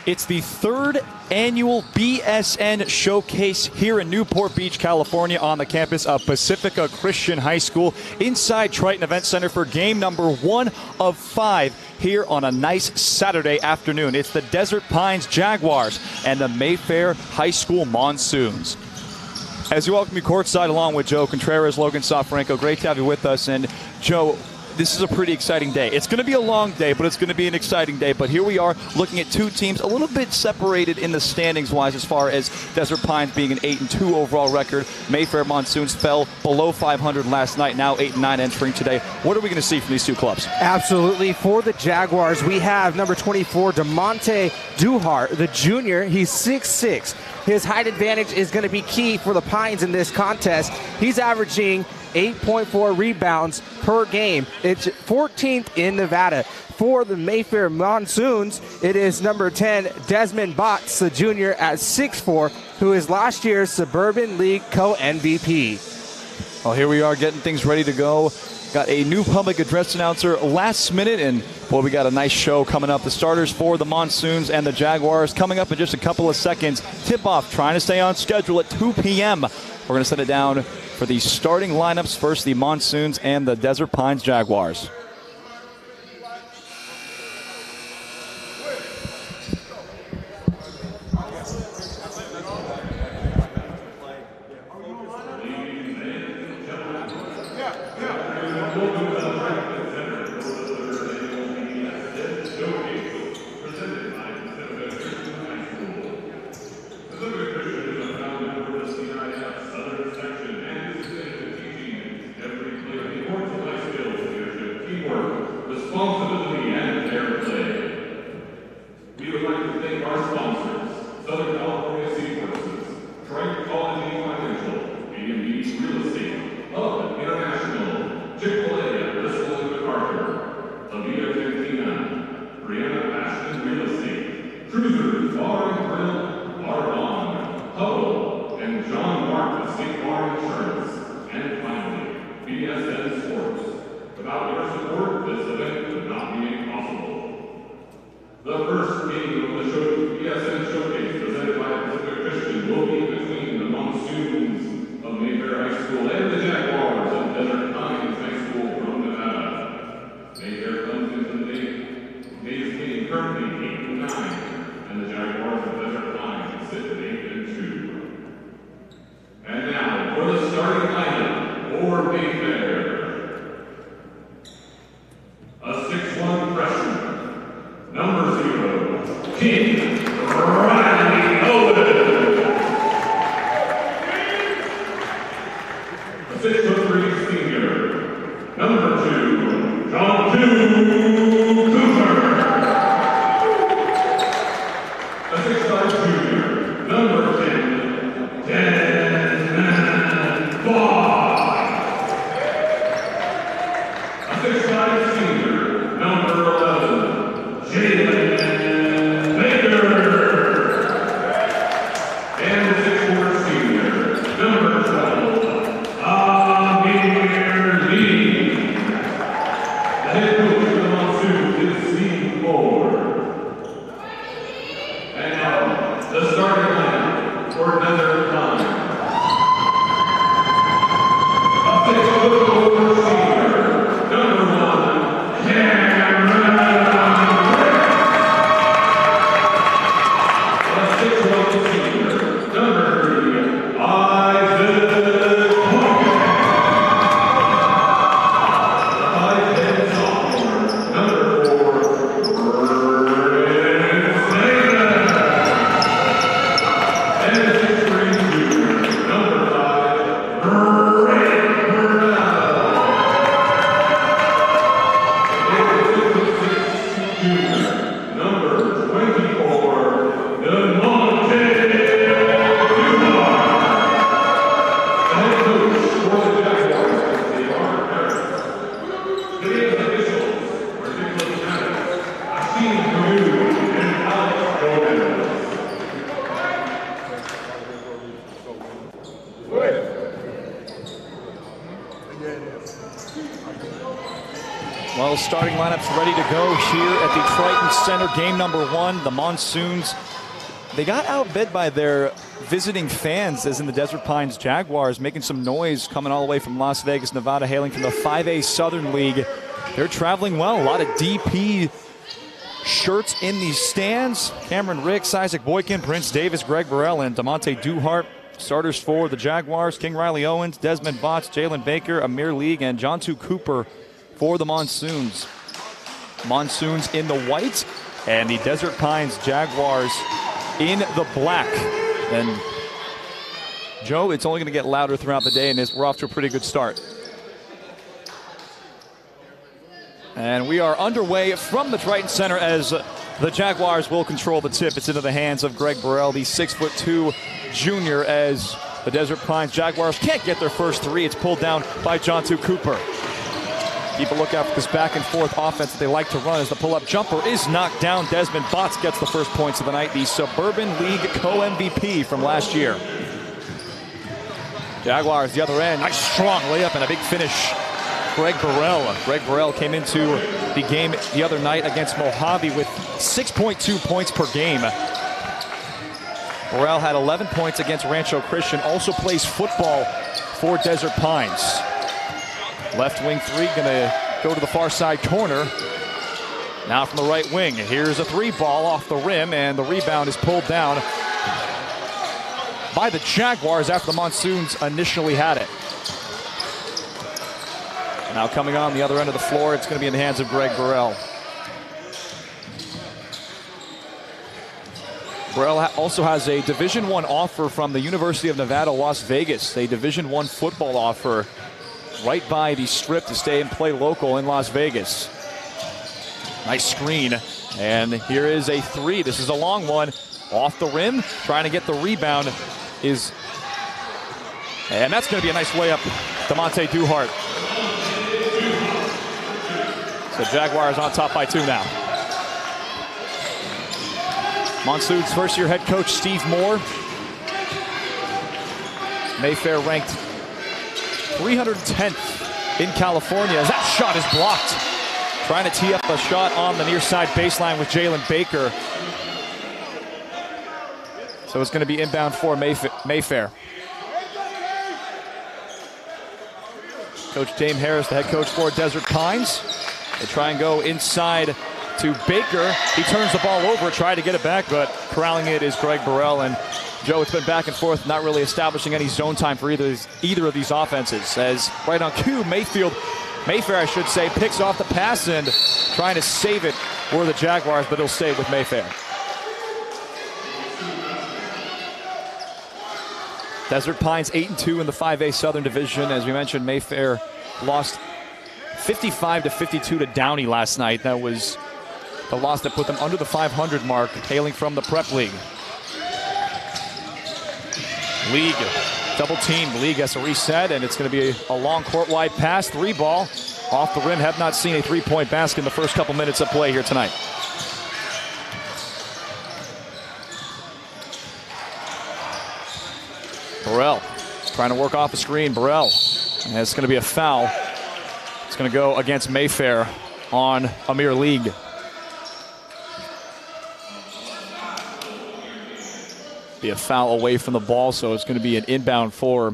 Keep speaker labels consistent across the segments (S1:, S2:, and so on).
S1: It's the third annual BSN Showcase here in Newport Beach, California, on the campus of Pacifica Christian High School inside Triton Event Center for game number 1 of 5 here on a nice Saturday afternoon. It's the Desert Pines Jaguars and the Mayfair High School Monsoons. As you welcome me courtside along with Joe Contreras, Logan Sofranco, great to have you with us. And Joe, this is a pretty exciting day. It's going to be a long day, but it's going to be an exciting day. But here we are looking at two teams a little bit separated in the standings-wise as far as Desert Pines being an 8-2 overall record. Mayfair Monsoons fell below 500 last night, now 8-9 entering today. What are we going to see from these two clubs? Absolutely. For the Jaguars, we have number 24, DeMonte Duhart, the junior. He's 6'6". His height advantage is going to be key for the Pines in this contest. He's averaging 8.4 rebounds per game. It's 14th in Nevada. For the Mayfair Monsoons, it is number 10, Desmond Botts, the junior at 6'4", who is last year's Suburban League co-MVP. Well, here we are getting things ready to go. Got a new public address announcer last minute, and boy, we got a nice show coming up. The starters for the Monsoons and the Jaguars coming up in just a couple of seconds. Tip-off trying to stay on schedule at 2 p.m. We're going to set it down for the starting lineups. First, the Monsoons and the Desert Pines Jaguars.
S2: Responsibility and fair play. We would like to thank our sponsors, Southern California Seaforces, Triton College Financial, B&B Real Estate, Hub International, Chick-fil-A, Bristol and MacArthur, Avita Cantina, Brianna Ashton Real Estate, Cruisers Bar and Grill, Arbonne, Hubble, and John Mark of State Farm Insurance, and finally, BSN Sports. Without your support, this event would not be possible. The first game of the BSN Showcase presented by Pacific Christian will be between the Monsoons of Mayfair High School and the Jaguars of Desert Pines High School from Nevada. Mayfair comes into the day's game currently 8-9, and the Jaguars of Desert Pines sit at 8-2. And now for the starting lineup for Mayfair. A 6'1" freshman, number 0, King Riley Owen.
S1: Well, starting lineups ready to go here at the Triton Center. Game number 1, the Monsoons. They got outbid by their visiting fans, as in the Desert Pines Jaguars, making some noise coming all the way from Las Vegas, Nevada, hailing from the 5A Southern League. They're traveling well. A lot of DP shirts in these stands. Cameron Ricks, Isaac Boykin, Prince Davis, Greg Burrell, and DeMonte Duhart. Starters for the Jaguars: King Riley Owens, Desmond Botts, Jalen Baker, Amir League, and Jontu Cooper for the Monsoons. Monsoons in the white, and the Desert Pines Jaguars in the black. And Joe, it's only going to get louder throughout the day, and we're off to a pretty good start. And we are underway from the Triton Center as the Jaguars will control the tip. It's into the hands of Greg Burrell, the 6'2" junior, as the Desert Pines Jaguars can't get their first 3. It's pulled down by Jontu Cooper. Keep a lookout for this back and forth offense that they like to run, as the pull-up jumper is knocked down. Desmond Botts gets the first points of the night, the Suburban League co-MVP from last year. Jaguars the other end. Nice strong layup and a big finish. Greg Burrell. Greg Burrell came into the game the other night against Mojave with 6.2 points per game. Burrell had 11 points against Rancho Christian, also plays football for Desert Pines. Left wing 3, gonna go to the far side corner. Now from the right wing, here's a 3 ball off the rim, and the rebound is pulled down by the Jaguars after the Monsoons initially had it. Now coming on the other end of the floor, it's gonna be in the hands of Greg Burrell. Burrell also has a Division I offer from the University of Nevada, Las Vegas, a Division I football offer right by the Strip to stay and play local in Las Vegas. Nice screen, and here is a 3. This is a long one, off the rim, trying to get the rebound and that's going to be a nice layup. DeMonte Duhart. So Jaguars on top by 2 now. Monsoons first-year head coach Steve Moore. Mayfair ranked 310th in California, as that shot is blocked. Trying to tee up a shot on the near side baseline with Jalen Baker. So it's going to be inbound for Mayfair. Coach Dame Harris, the head coach for Desert Pines. They try and go inside to Baker. He turns the ball over, tried to get it back, but corralling it is Greg Burrell. And Joe, it's been back and forth, not really establishing any zone time for either of these offenses. As right on cue, Mayfair, I should say, picks off the pass and trying to save it for the Jaguars, but it'll stay with Mayfair. Desert Pines 8-2 in the 5A Southern Division. As we mentioned, Mayfair lost 55-52 to Downey last night. That was the loss that put them under the 500 mark, hailing from the Prep League. League double team. League has a reset, and it's going to be a long court-wide pass. 3 ball off the rim. Have not seen a 3-point basket in the first couple minutes of play here tonight. Burrell trying to work off a screen. Burrell, and it's going to be a foul. It's going to go against Mayfair on Amir League. Be a foul away from the ball, so it's going to be an inbound for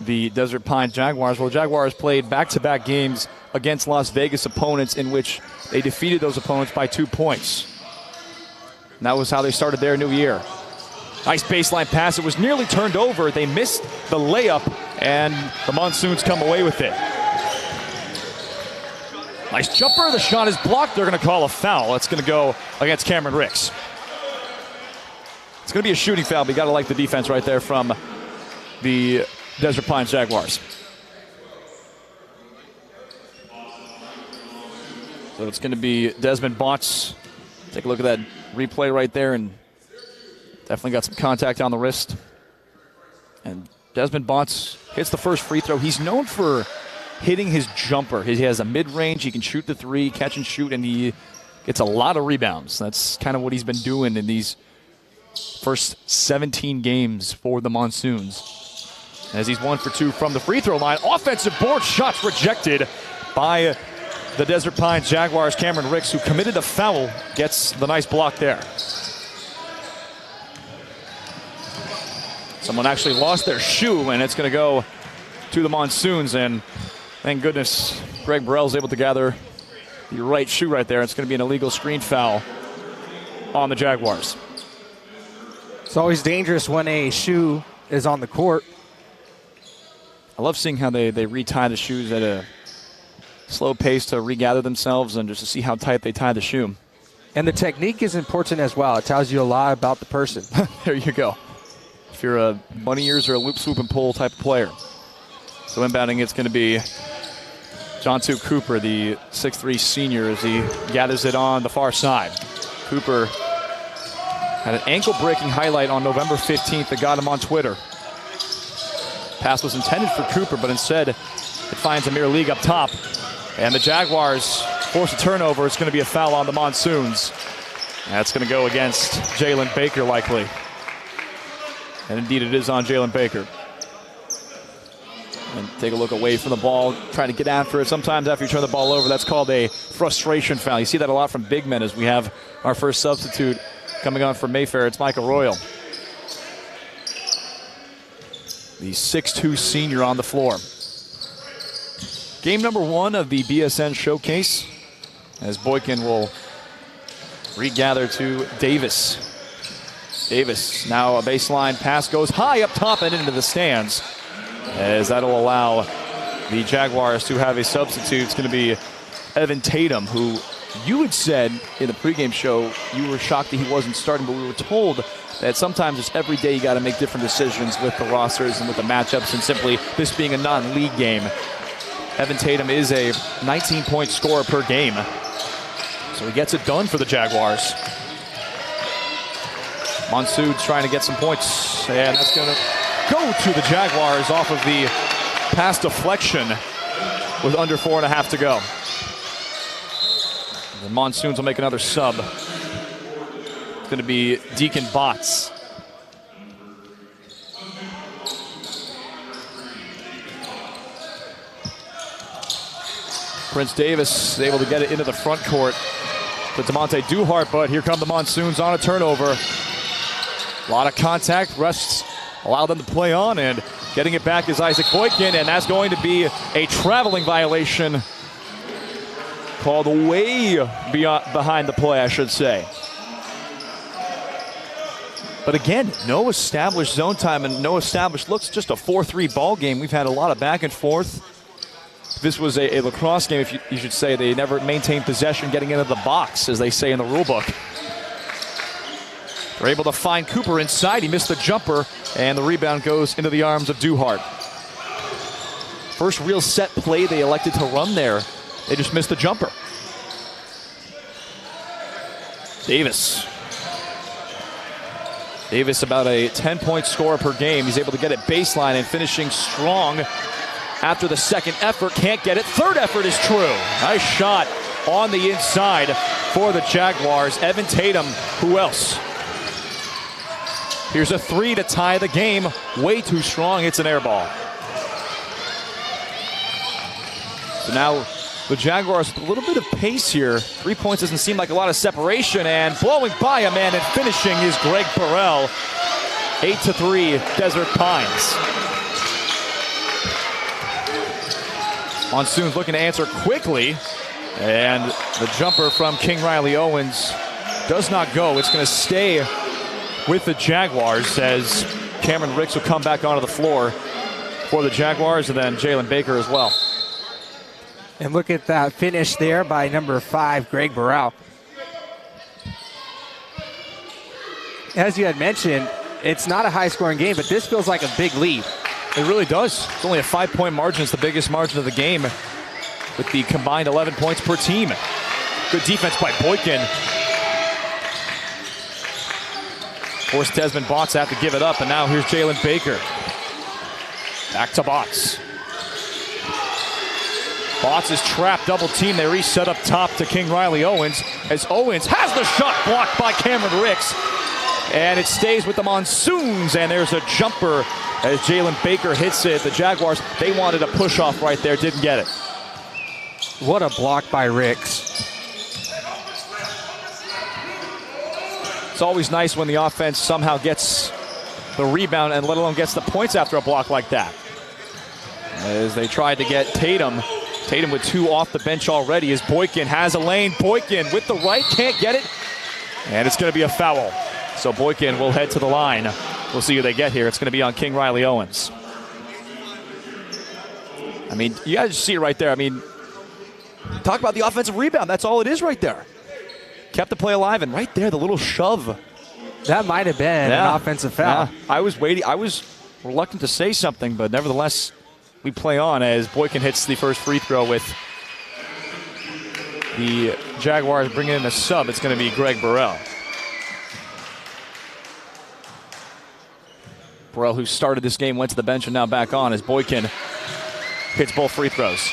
S1: the Desert Pines Jaguars. Well, Jaguars played back-to-back games against Las Vegas opponents in which they defeated those opponents by 2 points. And that was how they started their new year. Nice baseline pass. It was nearly turned over. They missed the layup, and the Monsoons come away with it. Nice jumper. The shot is blocked. They're going to call a foul. It's going to go against Cameron Ricks. It's going to be a shooting foul, but you got to like the defense right there from the Desert Pines Jaguars. So it's going to be Desmond Botts. Take a look at that replay right there, and definitely got some contact on the wrist. And Desmond Botts hits the first free throw. He's known for hitting his jumper. He has a mid-range. He can shoot the 3, catch and shoot, and he gets a lot of rebounds. That's kind of what he's been doing in these first 17 games for the Monsoons. as he's 1 for 2 from the free throw line. Offensive board shots rejected by the Desert Pines Jaguars. Cameron Ricks, who committed a foul, gets the nice block there. Someone actually lost their shoe, and it's going to go to the Monsoons, and thank goodness Greg Burrell's able to gather the right shoe right there. It's going to be an illegal screen foul on the Jaguars.
S3: It's always dangerous when a shoe is on the court.
S1: I love seeing how they retie the shoes at a slow pace to regather themselves and just to see how tight they tie the shoe.
S3: And the technique is important as well. It tells you a lot about the person.
S1: There you go. If you're a bunny ears or a loop, swoop, and pull type of player. So inbounding, it's going to be Jontu Cooper, the 6'3 senior, as he gathers it on the far side. Cooper had an ankle-breaking highlight on November 15th that got him on Twitter. Pass was intended for Cooper, but instead it finds Amir League up top. And the Jaguars force a turnover. It's going to be a foul on the Monsoons. That's going to go against Jalen Baker, likely. And indeed, it is on Jalen Baker. And take a look away from the ball, trying to get after it. Sometimes after you turn the ball over, that's called a frustration foul. You see that a lot from big men as we have our first substitute coming on for Mayfair. It's Michael Royal, the 6'2 senior on the floor. Game number 1 of the BSN Showcase, as Boykin will regather to Davis. Davis, now a baseline pass goes high up top and into the stands, as that'll allow the Jaguars to have a substitute. It's going to be Evan Tatum, who you had said in the pregame show you were shocked that he wasn't starting, but we were told that sometimes it's every day you got to make different decisions with the rosters and with the matchups, and simply this being a non-league game. Evan Tatum is a 19-point scorer per game, so he gets it done for the Jaguars. Monsoons trying to get some points, and that's going to go to the Jaguars off of the pass deflection with under 4.5 to go. The Monsoons will make another sub. It's going to be Deacon Botts. Prince Davis is able to get it into the front court to DeMonte Duhart, but here come the Monsoons on a turnover. A lot of contact, refs allow them to play on, and getting it back is Isaac Boykin, and that's going to be a traveling violation called way behind the play, I should say. But again, no established zone time and no established looks, just a 4-3 ball game. We've had a lot of back and forth. If this was a lacrosse game, if you should say, they never maintained possession getting into the box, as they say in the rule book. They're able to find Cooper inside. He missed the jumper, and the rebound goes into the arms of Duhart. First real set play they elected to run there. They just missed the jumper. Davis. Davis about a 10-point scorer per game. He's able to get it baseline and finishing strong after the second effort. Can't get it. Third effort is true. Nice shot on the inside for the Jaguars. Evan Tatum, who else? Here's a 3 to tie the game. Way too strong. It's an air ball. So now the Jaguars with a little bit of pace here. 3 points doesn't seem like a lot of separation, and blowing by a man and finishing is Greg Burrell. 8-3 Desert Pines. Monsoons looking to answer quickly, and the jumper from King Riley Owens does not go. It's going to stay with the Jaguars, as Cameron Ricks will come back onto the floor for the Jaguars, and then Jalen Baker as well.
S3: And look at that finish there by number 5, Greg Burrell. As you had mentioned, it's not a high-scoring game, but this feels like a big lead.
S1: It really does. It's only a 5-point margin. It's the biggest margin of the game, with the combined 11 points per team. Good defense by Boykin. Forced Desmond Botts to have to give it up, and now here's Jalen Baker. Back to Botts. Botts is trapped, double team. They reset up top to King Riley Owens, as Owens has the shot blocked by Cameron Ricks. and it stays with the Monsoons, and there's a jumper as Jalen Baker hits it. The Jaguars, they wanted a push-off right there, didn't get it.
S3: What a block by Ricks.
S1: It's always nice when the offense somehow gets the rebound and let alone gets the points after a block like that. As they tried to get Tatum. Tatum with 2 off the bench already as Boykin has a lane. Boykin with the right, can't get it. And it's going to be a foul. So Boykin will head to the line. We'll see who they get here. It's going to be on King Riley Owens. I mean, you guys see it right there. I mean, talk about the offensive rebound. That's all it is right there. Kept the play alive, and right there, the little shove.
S3: That might have been an offensive foul.
S1: Yeah. I was waiting. I was reluctant to say something, but nevertheless, we play on as Boykin hits the first free throw with the Jaguars bringing in a sub. It's going to be Greg Burrell. Burrell, who started this game, went to the bench and now back on as Boykin hits both free throws.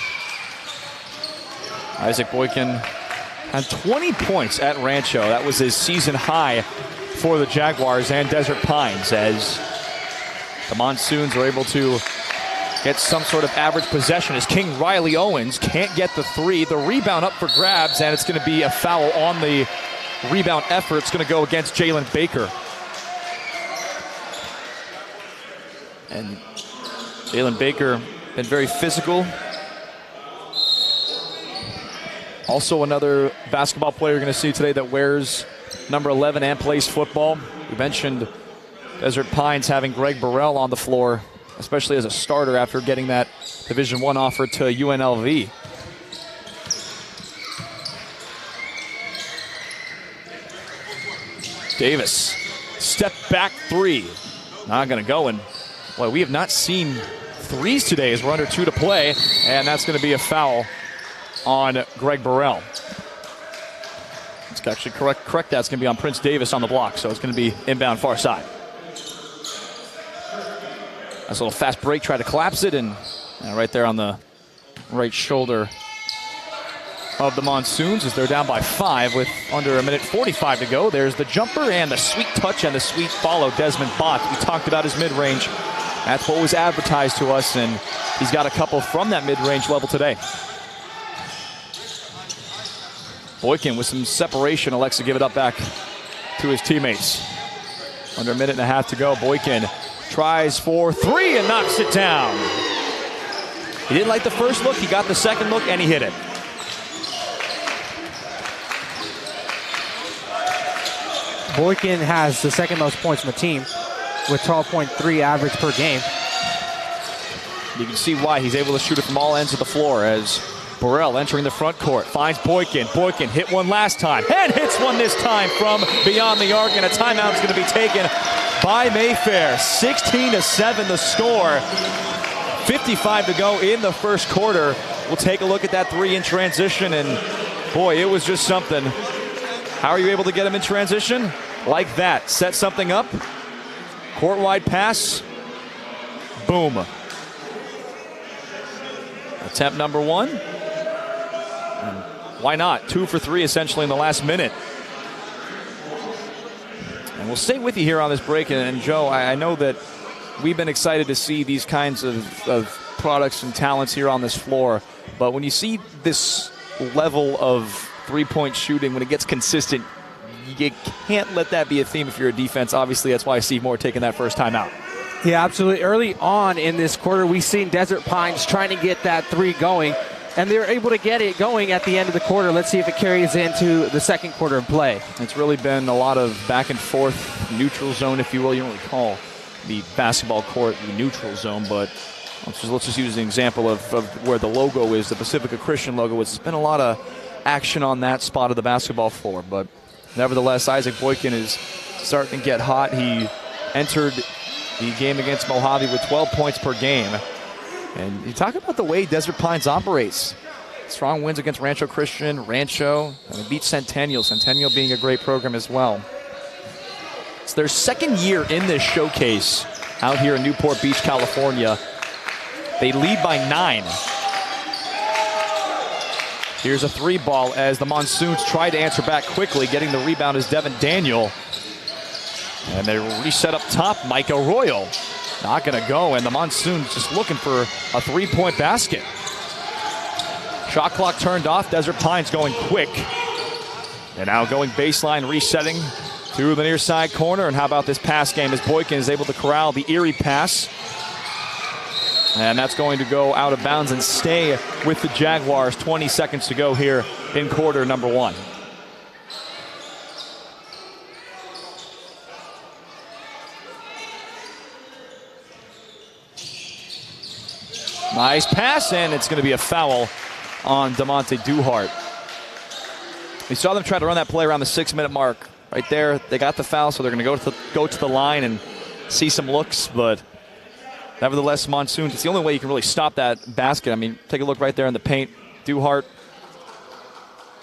S1: Isaac Boykin had 20 points at Rancho. That was his season high for the Jaguars and Desert Pines as the Monsoons are able to get some sort of average possession as King Riley Owens can't get the 3. The rebound up for grabs, and it's going to be a foul on the rebound effort. It's going to go against Jalen Baker. And Jalen Baker been very physical. Also another basketball player you're going to see today that wears number 11 and plays football. We mentioned Desert Pines having Greg Burrell on the floor, especially as a starter after getting that Division I offer to UNLV. Davis, step back 3. Not going to go, and boy, we have not seen threes today as we're under 2 to play, and that's going to be a foul on Greg Burrell. It's actually correct. That's going to be on Prince Davis on the block, so it's going to be inbound far side. Nice little fast break, try to collapse it, and right there on the right shoulder of the Monsoons as they're down by 5 with under 1:45 to go. There's the jumper and the sweet touch and the sweet follow. Desmond Bott, we talked about his mid-range. That's what was advertised to us, and he's got a couple from that mid-range level today. Boykin with some separation elects to give it up back to his teammates. Under 1.5 minutes to go. Boykin tries for 3 and knocks it down. He didn't like the first look. He got the second look, and he hit it.
S3: Boykin has the second most points on the team with 12.3 average per game.
S1: You can see why he's able to shoot it from all ends of the floor as Burrell entering the front court, finds Boykin. Boykin hit one last time and hits one this time from beyond the arc, and a timeout is going to be taken by Mayfair. 16-7 the score. 55 to go in the first quarter. We'll take a look at that 3 in transition, and boy, it was just something. How are you able to get him in transition? Like that. Set something up. Court-wide pass. Boom. Attempt number 1. And why not? 2 for 3 essentially in the last minute. And we'll stay with you here on this break. And Joe, I know that we've been excited to see these kinds of products and talents here on this floor. But when you see this level of three-point shooting, when it gets consistent, you can't let that be a theme if you're a defense. Obviously, that's why Steve Moore taking that first time out.
S3: Yeah, absolutely. Early on in this quarter, we've seen Desert Pines trying to get that 3 going, and they're able to get it going at the end of the quarter. Let's see if it carries into the second quarter of play. It's really been a lot of back and forth, neutral zone, if you will. You don't really call the basketball court the neutral zone, but let's just use an example of where the logo is, the Pacifica Christian logo. It's been a lot of action on that spot of the basketball floor, but nevertheless, Isaac Boykin is starting to get hot. He entered the game against Mojave with 12 points per game. And you talk about the way Desert Pines operates. Strong wins against Rancho Christian, Rancho, and they beat Centennial. Centennial being a great program as well. It's their second year in this showcase out here in Newport Beach, California. They lead by 9. Here's a 3 ball as the Monsoons try to answer back quickly. Getting the rebound is Devin Daniel.
S1: And they reset up top. Micah Royal not going to go, and the Monsoons just looking for a three-point basket. Shot clock turned off. Desert Pines going quick. And now going baseline, resetting to the near side corner. And how about this pass game as Boykin is able to corral the Erie pass. And that's going to go out of bounds and stay with the Jaguars. 20 seconds to go here in quarter number 1. Nice pass, and it's going to be a foul on DeMonte Duhart. We saw them try to run that play around the 6-minute mark. Right there, they got the foul, so they're going to go to the line and see some looks, but nevertheless, Monsoons, it's the only way you can really stop that basket. I mean, take a look right there in the paint. Duhart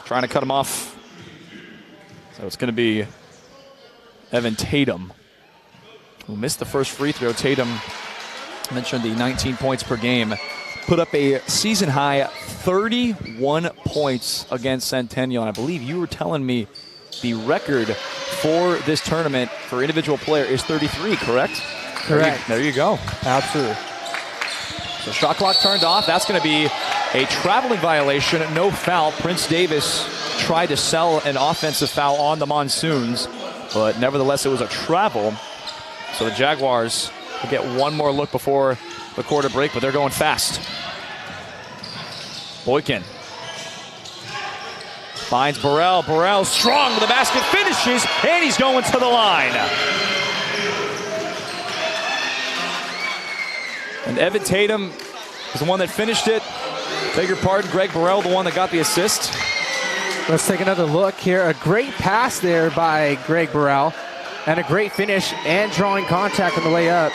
S1: trying to cut him off. So it's going to be Evan Tatum, who missed the first free throw. Tatum, I mentioned the 19 points per game, put up a season-high 31 points against Centennial. And I believe you were telling me the record for this tournament for individual player is 33, correct?
S3: Correct.
S1: There you go.
S3: Absolutely.
S1: So shot clock turned off. That's going to be a traveling violation. No foul. Prince Davis tried to sell an offensive foul on the Monsoons, but nevertheless, it was a travel. So the Jaguars will get one more look before the quarter break, but they're going fast. Boykin finds Burrell. Burrell strong with the basket, finishes, and he's going to the line. And Evan Tatum is the one that finished it. Beg your pardon, Greg Burrell, the one that got the assist.
S3: Let's take another look here. A great pass there by Greg Burrell, and a great finish and drawing contact on the way up.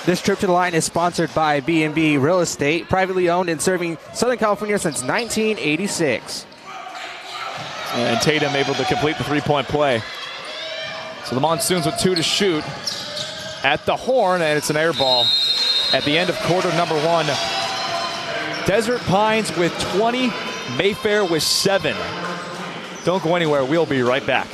S3: This trip to the line is sponsored by B&B Real Estate, privately owned and serving Southern California since 1986.
S1: And Tatum able to complete the three-point play. So the Monsoons with 2 to shoot at the horn, and it's an air ball at the end of quarter number 1. Desert Pines with 20, Mayfair with 7. Don't go anywhere. We'll be right back.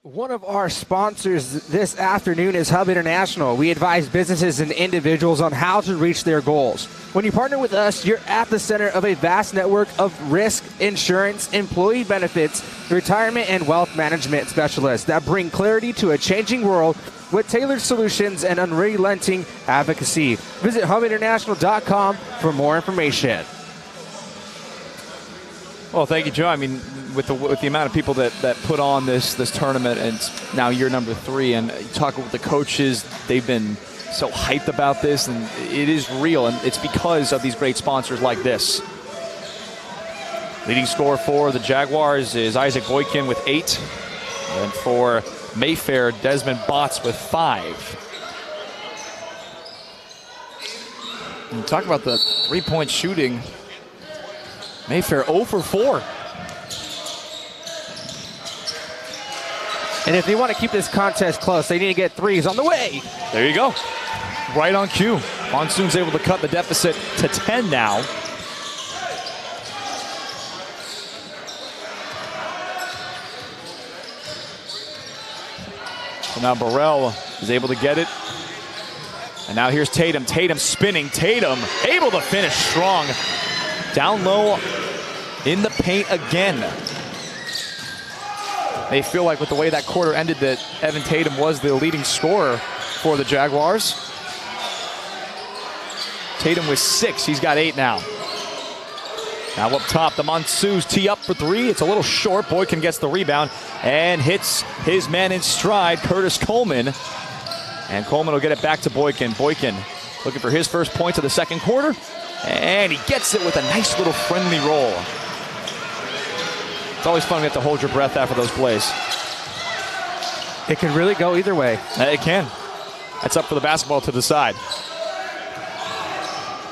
S3: One of our sponsors this afternoon is Hub International. We advise businesses and individuals on how to reach their goals. When you partner with us, you're at the center of a vast network of risk, insurance, employee benefits, retirement, and wealth management specialists that bring clarity to a changing world with tailored solutions and unrelenting advocacy. Visit hubinternational.com for more information.
S1: Well, thank you, Joe. I mean, with the amount of people that put on this tournament, and it's now year number 3, and you talk with the coaches, they've been so hyped about this, and it is real, and it's because of these great sponsors like this. Leading scorer for the Jaguars is Isaac Boykin with 8, and for Mayfair, Desmond Botts with 5. And talk about the three-point shooting. Mayfair 0 for 4.
S3: And if they want to keep this contest close, they need to get threes on the way.
S1: There you go. Right on cue. Monsoon's able to cut the deficit to 10 now. So now Burrell is able to get it. And now here's Tatum. Tatum spinning. Tatum able to finish strong. Down low in the paint again. They feel like with the way that quarter ended that Evan Tatum was the leading scorer for the Jaguars. Tatum with 6. He's got 8 now. Now up top, the Monsoons tee up for 3. It's a little short. Boykin gets the rebound and hits his man in stride, Curtis Coleman. And Coleman will get it back to Boykin. Boykin looking for his first points of the second quarter. And he gets it with a nice little friendly roll. It's always fun to get to hold your breath after those plays.
S3: It can really go either way.
S1: It can. That's up for the basketball to decide.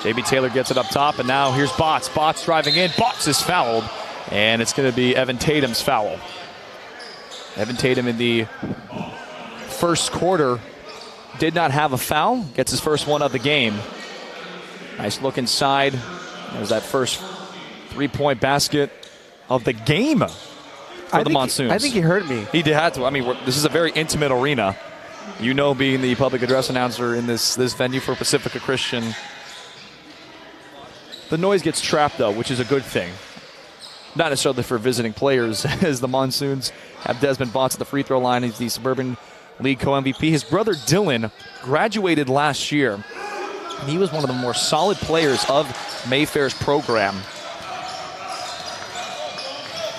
S1: J.B. Taylor gets it up top, and now here's Botts. Botts driving in. Botts is fouled, and it's going to be Evan Tatum's foul. Evan Tatum in the first quarter did not have a foul. Gets his first one of the game. Nice look inside. There's that first three-point basket of the game for the Monsoons.
S3: I think he heard me.
S1: He had to. I mean, this is a very intimate arena. You know, being the public address announcer in this venue for Pacifica Christian, the noise gets trapped, though, which is a good thing. Not necessarily for visiting players, as the Monsoons have Desmond Botts at the free throw line. He's the Suburban League co-MVP. His brother Dylan graduated last year, and he was one of the more solid players of Mayfair's program.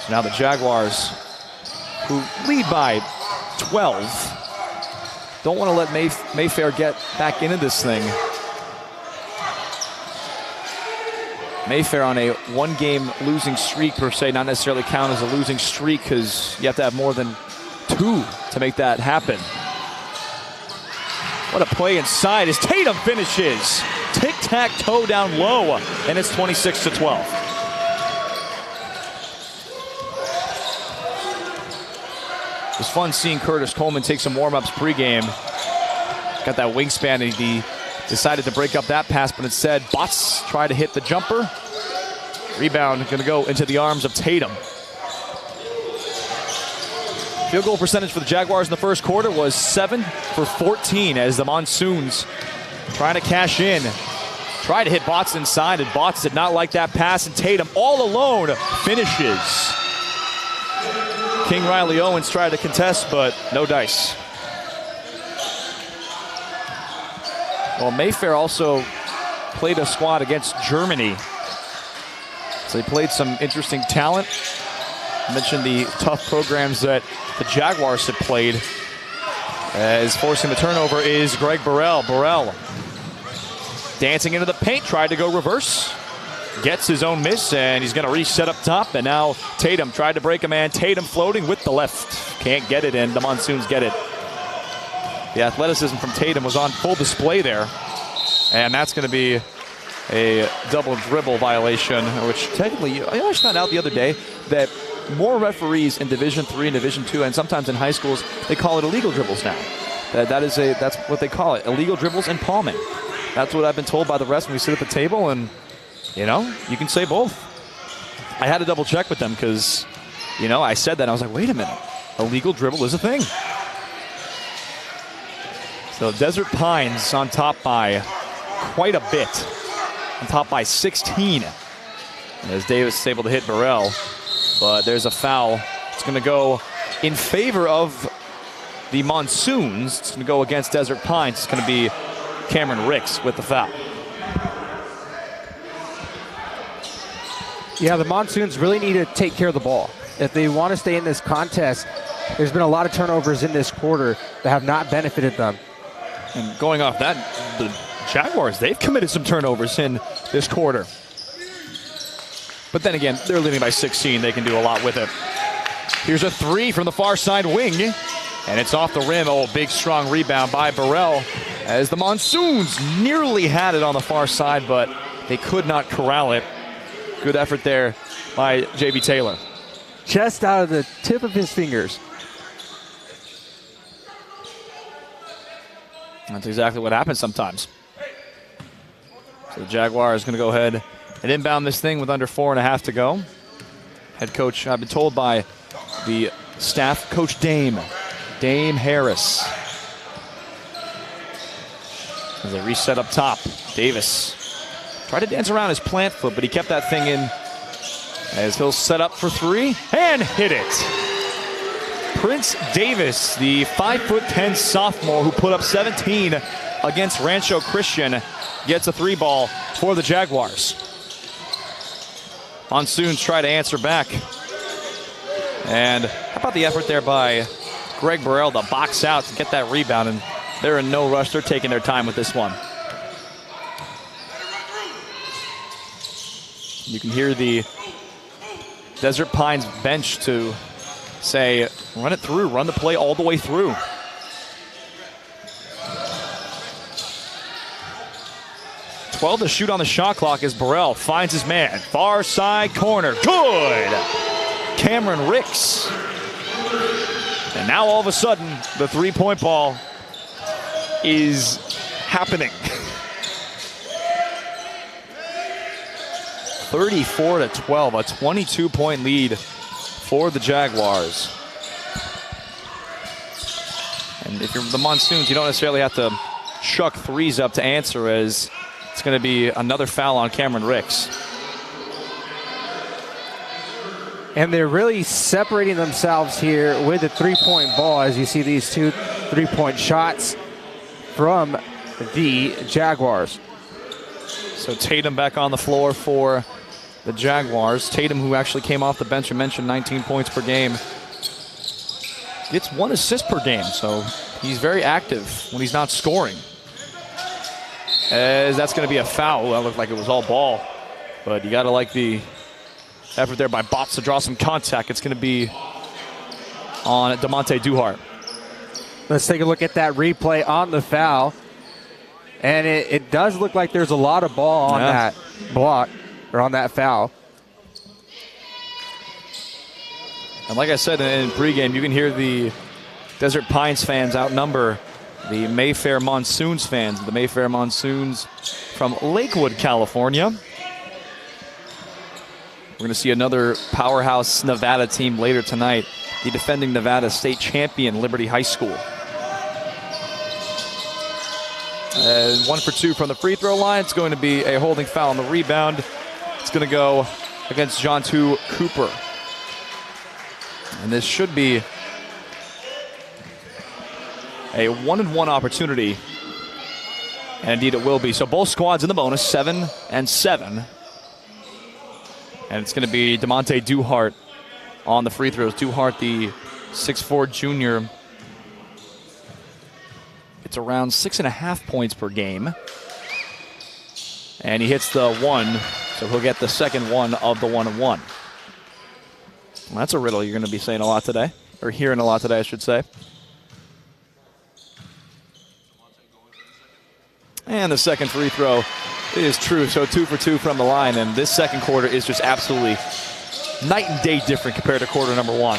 S1: So now the Jaguars, who lead by 12, don't want to let Mayfair get back into this thing. Mayfair on a one-game losing streak per se, not necessarily count as a losing streak because you have to have more than 2 to make that happen. What a play inside as Tatum finishes. Tic-tac-toe down low, and it's 26-12. It was fun seeing Curtis Coleman take some warm-ups pregame. Got that wingspan, and he decided to break up that pass, but instead, Botts tried to hit the jumper. Rebound going to go into the arms of Tatum. Field goal percentage for the Jaguars in the first quarter was 7 for 14 as the Monsoons trying to cash in. Tried to hit Botts inside, and Botts did not like that pass, and Tatum all alone finishes. King Riley Owens tried to contest, but no dice. Well, Mayfair also played a squad against Germany. So they played some interesting talent. I mentioned the tough programs that the Jaguars have played. As forcing the turnover is Greg Burrell. Burrell dancing into the paint, tried to go reverse. Gets his own miss, and he's going to reset up top. And now Tatum tried to break a man. Tatum floating with the left. Can't get it in. The Monsoons get it. The athleticism from Tatum was on full display there. And that's going to be a double dribble violation, which technically, I just found out the other day that more referees in Division III and Division II, and sometimes in high schools, they call it illegal dribbles now. That's what they call it, illegal dribbles and palming. That's what I've been told by the refs when we sit at the table, and you know, you can say both. I had to double check with them because, you know, I said that and I was like, wait a minute, illegal dribble is a thing. So Desert Pines on top by quite a bit. On top by 16. As Davis is able to hit Burrell. But there's a foul. It's going to go in favor of the Monsoons. It's going to go against Desert Pines. It's going to be Cameron Ricks with the foul.
S3: Yeah, the Monsoons really need to take care of the ball. If they want to stay in this contest, there's been a lot of turnovers in this quarter that have not benefited them.
S1: And going off that, the Jaguars, they've committed some turnovers in this quarter. But then again, they're leading by 16. They can do a lot with it. Here's a three from the far side wing. And it's off the rim. Oh, big, strong rebound by Burrell. As the Monsoons nearly had it on the far side, but they could not corral it. Good effort there by J.B. Taylor.
S3: Just out of the tip of his fingers.
S1: That's exactly what happens sometimes. So the Jaguars going to go ahead and inbound this thing with under 4.5 to go. Head coach, I've been told by the staff, Coach Dame Harris. As they reset up top, Davis tried to dance around his plant foot, but he kept that thing in as he'll set up for three and hit it. Prince Davis, the 5'10" sophomore who put up 17 against Rancho Christian, gets a three ball for the Jaguars. Monsoons try to answer back. And how about the effort there by Greg Burrell to box out to get that rebound, and they're in no rush. They're taking their time with this one. You can hear the Desert Pines bench to say, run it through, run the play all the way through. .12 to shoot on the shot clock as Burrell finds his man. Far side corner. Good! Cameron Ricks. And now all of a sudden, the three-point ball is happening. 34-12, a 22-point lead for the Jaguars. And if you're the Monsoons, you don't necessarily have to chuck threes up to answer, as it's going to be another foul on Cameron Ricks.
S3: And they're really separating themselves here with the three-point ball, as you see these two three-point shots from the Jaguars.
S1: So Tatum back on the floor for the Jaguars. Tatum, who actually came off the bench and mentioned 19 points per game, gets 1 assist per game, so he's very active when he's not scoring. As that's going to be a foul. That looked like it was all ball, but you got to like the effort there by Botts to draw some contact. It's going to be on DeMonte Duhart.
S3: Let's take a look at that replay on the foul. And it does look like there's a lot of ball on that block, or on that foul.
S1: And like I said in pregame, you can hear the Desert Pines fans outnumber the Mayfair Monsoons fans. The Mayfair Monsoons from Lakewood, California. We're going to see another powerhouse Nevada team later tonight, the defending Nevada state champion, Liberty High School. And 1 for 2 from the free throw line. It's going to be a holding foul on the rebound. It's going to go against Jontu Cooper. And this should be a 1-and-1 opportunity. And indeed it will be. So both squads in the bonus, 7 and 7. And it's going to be DeMonte Duhart on the free throws. Duhart, the 6'4" junior. It's around 6.5 points per game. And he hits the 1, so he'll get the second one of the 1-and-1. Well, that's a riddle you're going to be saying a lot today, or hearing a lot today, I should say. And the second free throw is true, so 2 for 2 from the line, and this second quarter is just absolutely night and day different compared to quarter number 1.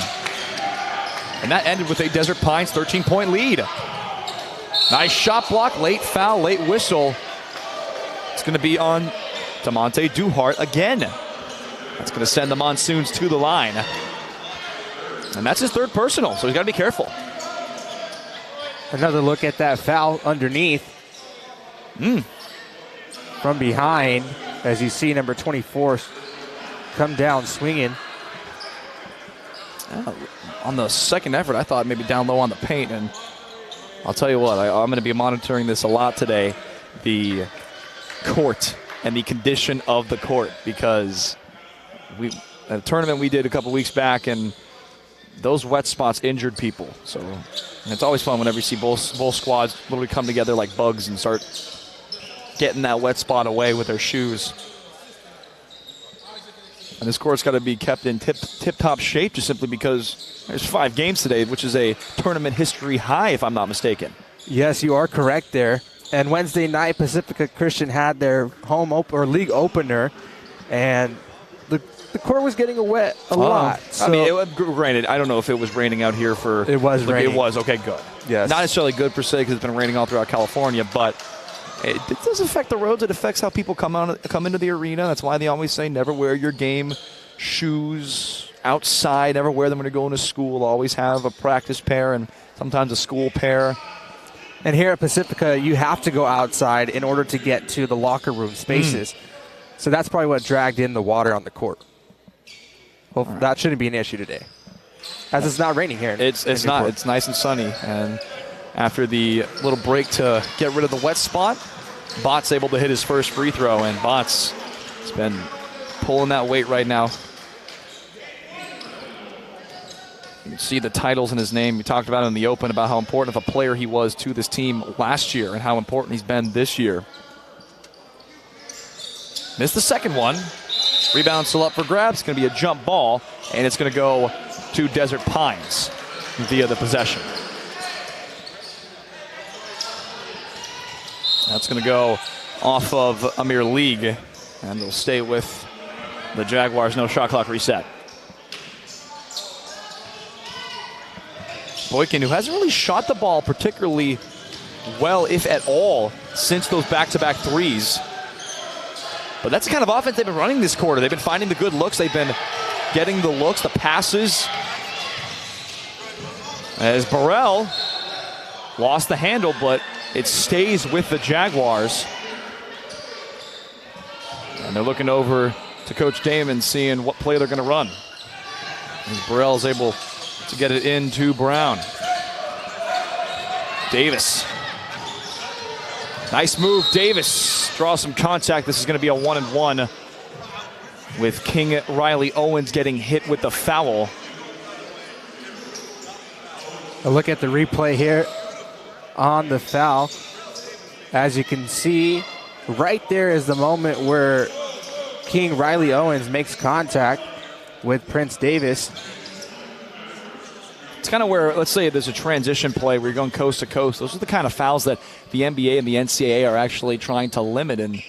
S1: And that ended with a Desert Pines 13-point lead. Nice shot block, late foul, late whistle. It's going to be on DeMonte Duhart again. That's going to send the Monsoons to the line. And that's his third personal, so he's got to be careful.
S3: Another look at that foul underneath. From behind, as you see number 24 come down swinging.
S1: On the second effort, I thought maybe down low on the paint, and I'll tell you what, I'm going to be monitoring this a lot today, the court and the condition of the court, because a tournament we did a couple weeks back, and those wet spots injured people. So it's always fun whenever you see both squads literally come together like bugs and start getting that wet spot away with their shoes. And this court's got to be kept in tip-top shape, just simply because there's 5 games today, which is a tournament history high, if I'm not mistaken.
S3: Yes, you are correct there. And Wednesday night, Pacifica Christian had their league opener, and the court was getting wet a lot. So
S1: I mean, granted, I don't know if it was raining out here for.
S3: It was raining.
S1: It was, okay, good.
S3: Yes.
S1: Not necessarily good per se, because it's been raining all throughout California, but it does affect the roads. It affects how people come into the arena. That's why they always say never wear your game shoes outside. Never wear them when you're going to school. Always have a practice pair and sometimes a school pair.
S3: And here at Pacifica, you have to go outside in order to get to the locker room spaces. So that's probably what dragged in the water on the court. Well, that shouldn't be an issue today, as it's not raining here.
S1: It's not. It's nice and sunny. And after the little break to get rid of the wet spot, Botts able to hit his first free throw, and Botts has been pulling that weight right now. You can see the titles in his name. We talked about it in the Open, about how important of a player he was to this team last year and how important he's been this year. Missed the second one. Rebound still up for grabs. It's going to be a jump ball. and it's going to go to Desert Pines via the possession. That's going to go off of Amir League, and it'll stay with the Jaguars. No shot clock reset. Boykin, who hasn't really shot the ball particularly well, if at all, since those back-to-back threes. But that's the kind of offense they've been running this quarter. They've been finding the good looks. They've been getting the looks, the passes. As Burrell lost the handle, but it stays with the Jaguars. And they're looking over to Coach Damon, seeing what play they're going to run. As Burrell is able to get it into Brown. Davis. Nice move, Davis. Draws some contact. This is going to be a 1-and-1 with King Riley Owens getting hit with the foul.
S3: A look at the replay here on the foul. As you can see, right there is the moment where King Riley Owens makes contact with Prince Davis.
S1: It's kind of where, let's say there's a transition play where you're going coast to coast. Those are the kind of fouls that the NBA and the NCAA are actually trying to limit, and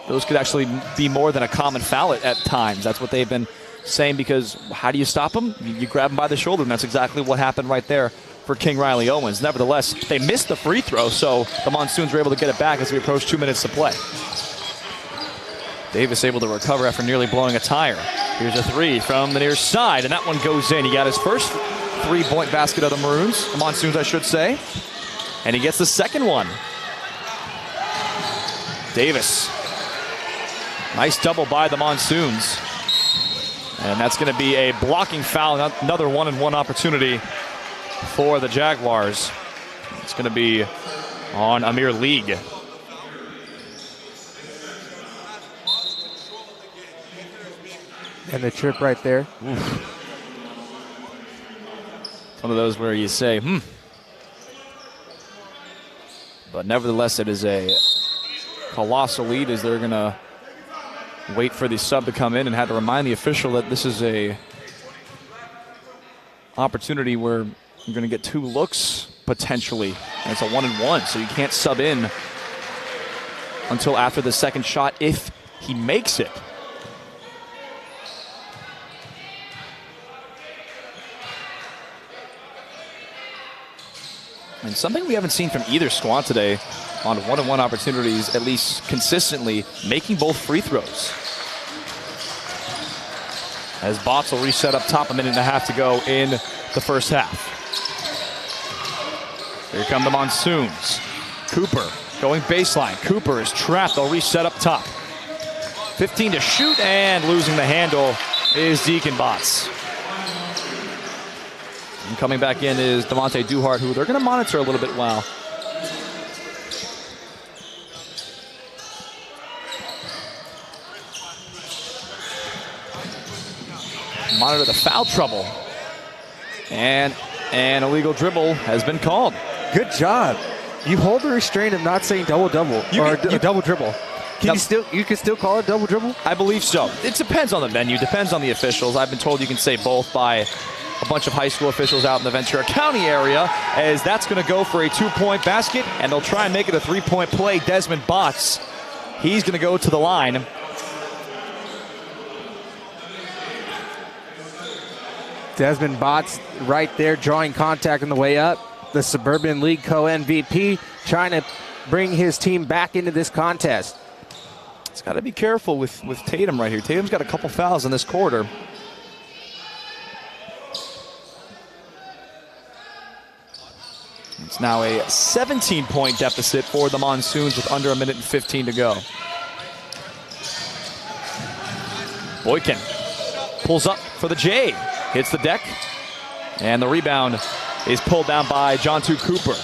S1: those could actually be more than a common foul at times. That's what they've been saying, because how do you stop them? You grab them by the shoulder, and that's exactly what happened right there for King Riley Owens. Nevertheless, they missed the free throw, so the Monsoons were able to get it back as we approach 2 minutes to play. Davis able to recover after nearly blowing a tire. Here's a three from the near side, and that one goes in. He got his first three-point basket of the Maroons, the Monsoons, I should say. And he gets the second one. Davis. Nice double by the Monsoons. And that's going to be a blocking foul, another 1-and-1 opportunity for the Jaguars. It's going to be on Amir League.
S3: And the trip right there.
S1: Oof. One of those where you say, But nevertheless, it is a colossal lead as they're going to wait for the sub to come in and had to remind the official that this is a opportunity where you're going to get 2 looks potentially. And it's a 1-and-1, so you can't sub in until after the second shot if he makes it. And something we haven't seen from either squad today on 1-on-1 opportunities, at least consistently, making both free throws. As Botts will reset up top, 1.5 minutes to go in the first half. Here come the Monsoons. Cooper going baseline. Cooper is trapped. They'll reset up top. 15 to shoot, and losing the handle is Deacon Botts. And coming back in is Devontae Duhart, who they're going to monitor a little bit while. Monitor the foul trouble. And an illegal dribble has been called.
S3: Good job. You hold the restraint of not saying double-double or double dribble. You can still call it double dribble?
S1: I believe so. It depends on the venue, depends on the officials. I've been told you can say both by a bunch of high school officials out in the Ventura County area, as that's going to go for a 2-point basket, and they'll try and make it a 3-point play. Desmond Botts, he's going to go to the line.
S3: Desmond Botts right there drawing contact on the way up. The Suburban League co-MVP trying to bring his team back into this contest.
S1: It's got to be careful with Tatum right here. Tatum's got a couple fouls in this quarter. It's now a 17-point deficit for the Monsoons with under 1:15 to go. Boykin pulls up for the J. Hits the deck. And the rebound is pulled down by Jontu Cooper.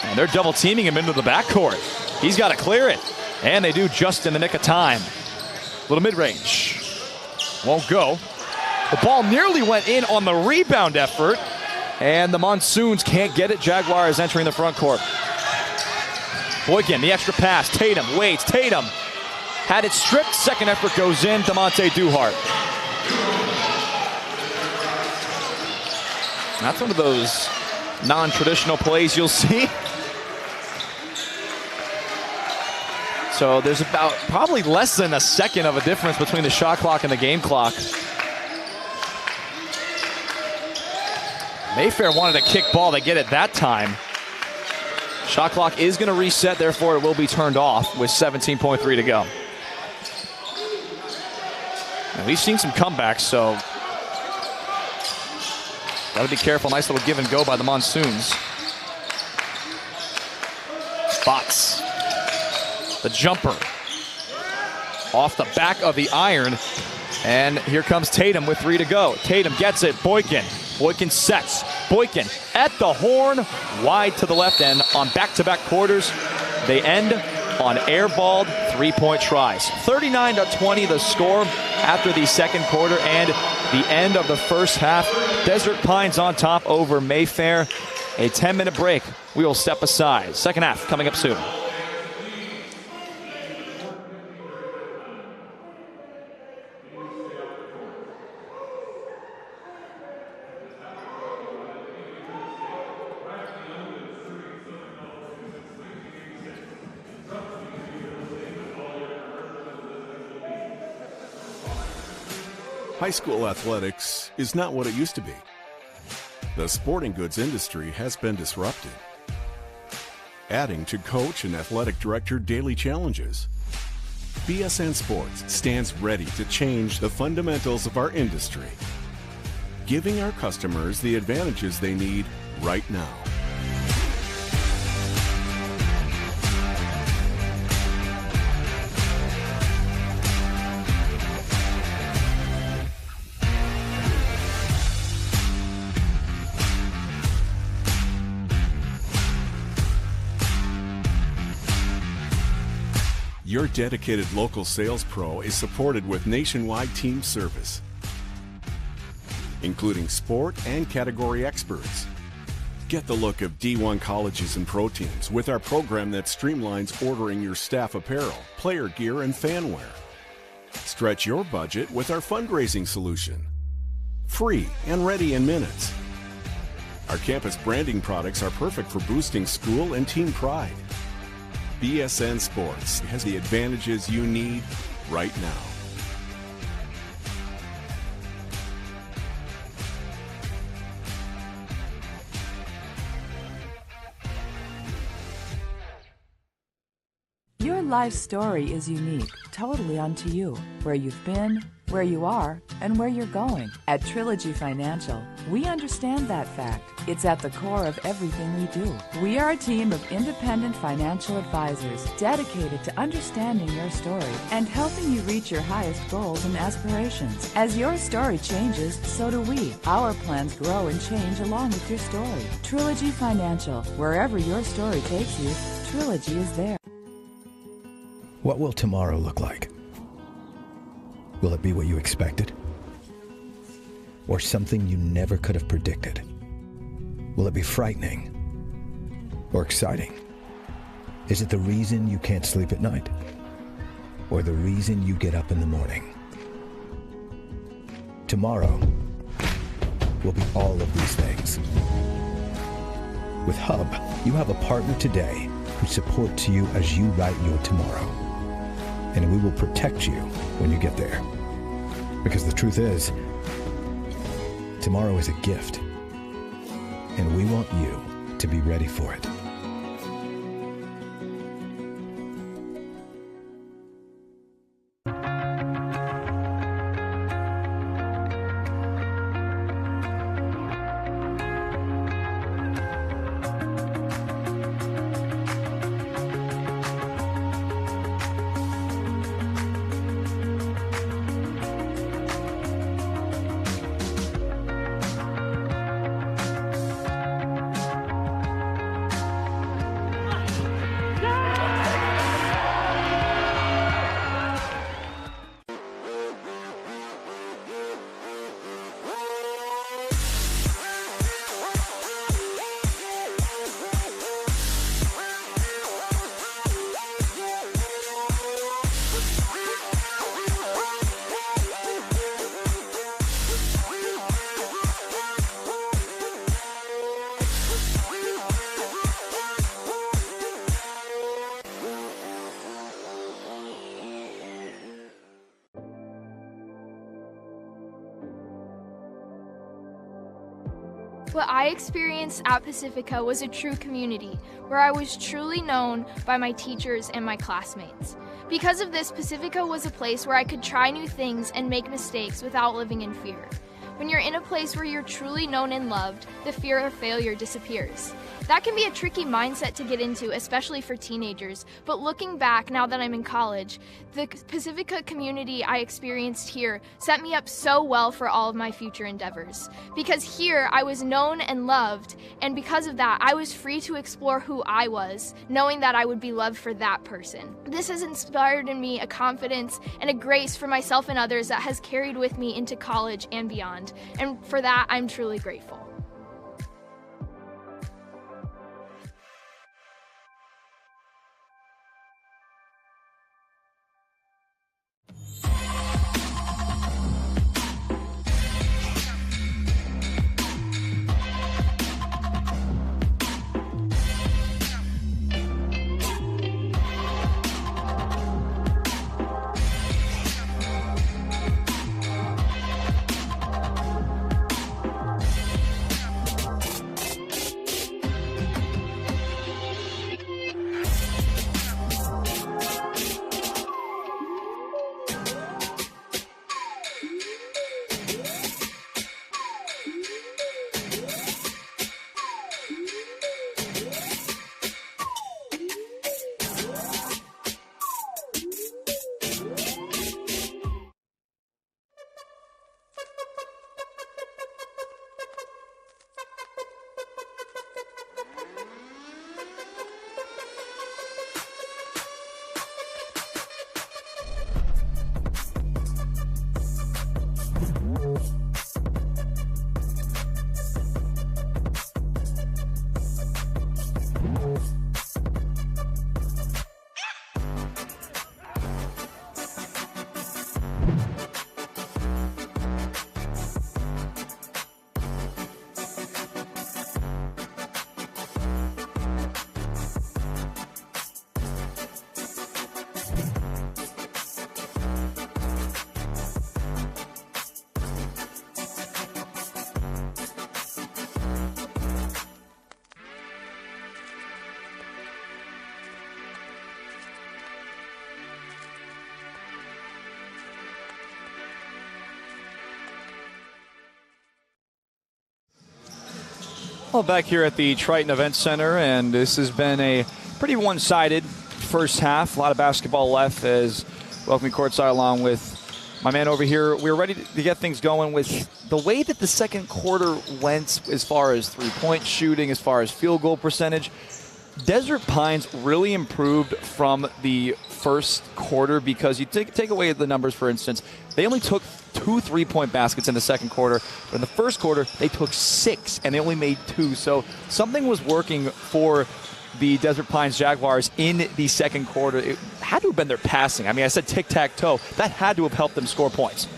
S1: And they're double teaming him into the backcourt. He's got to clear it. And they do just in the nick of time. Little mid-range. Won't go. The ball nearly went in on the rebound effort. And the Monsoons can't get it. Jaguars entering the front court. Boykin, the extra pass. Tatum waits. Tatum had it stripped. Second effort goes in. Devontae Duhart. That's one of those non-traditional plays you'll see. So there's about probably less than a second of a difference between the shot clock and the game clock. Mayfair wanted a kick ball. They get it that time. Shot clock is going to reset, therefore it will be turned off with 17.3 to go. And we've seen some comebacks, so got to be careful. Nice little give and go by the Monsoons. Bots. The jumper. Off the back of the iron. And here comes Tatum with 3 to go. Tatum gets it. Boykin. Boykin sets. Boykin at the horn. Wide to the left end on back-to-back quarters. They end on airballed 3-point tries. 39-20 the score after the second quarter and the end of the first half. Desert Pines on top over Mayfair. A 10-minute break. We will step aside. Second half coming up soon.
S4: High school athletics is not what it used to be. The sporting goods industry has been disrupted, adding to coach and athletic director daily challenges. BSN Sports stands ready to change the fundamentals of our industry, giving our customers the advantages they need right now. Your dedicated local sales pro is supported with nationwide team service, including sport and category experts. Get the look of D1 colleges and pro teams with our program that streamlines ordering your staff apparel, player gear, and fan wear. Stretch your budget with our fundraising solution. Free and ready in minutes. Our campus branding products are perfect for boosting school and team pride. BSN Sports has the advantages you need right now.
S5: Your life story is unique, totally unto you. Where you've been, where you are, and where you're going. At Trilogy Financial, we understand that fact. It's at the core of everything we do. We are a team of independent financial advisors dedicated to understanding your story and helping you reach your highest goals and aspirations. As your story changes, so do we. Our plans grow and change along with your story. Trilogy Financial, wherever your story takes you, Trilogy is there.
S6: What will tomorrow look like? Will it be what you expected? Or something you never could have predicted? Will it be frightening or exciting? Is it the reason you can't sleep at night? Or the reason you get up in the morning? Tomorrow will be all of these things. With Hub, you have a partner today who supports you as you write your tomorrow. And we will protect you when you get there. Because the truth is, tomorrow is a gift. And we want you to be ready for it.
S7: What I experienced at Pacifica was a true community, where I was truly known by my teachers and my classmates. Because of this, Pacifica was a place where I could try new things and make mistakes without living in fear. When you're in a place where you're truly known and loved, the fear of failure disappears. That can be a tricky mindset to get into, especially for teenagers, but looking back now that I'm in college, the Pacifica community I experienced here set me up so well for all of my future endeavors. Because here I was known and loved, and because of that, I was free to explore who I was, knowing that I would be loved for that person. This has inspired in me a confidence and a grace for myself and others that has carried with me into college and beyond, and for that I'm truly grateful.
S1: Well, back here at the Triton Event Center, and this has been a pretty one-sided first half. A lot of basketball left as welcoming courtside along with my man over here. We're ready to get things going with the way that the second quarter went as far as three-point shooting, as far as field goal percentage. Desert Pines really improved from the first quarter because you take away the numbers, for instance, they only took 2 3-point baskets in the second quarter, but in the first quarter they took 6 and they only made 2. So something was working for the Desert Pines Jaguars in the second quarter. It had to have been their passing. I mean, I said tic-tac-toe. That had to have helped them score points.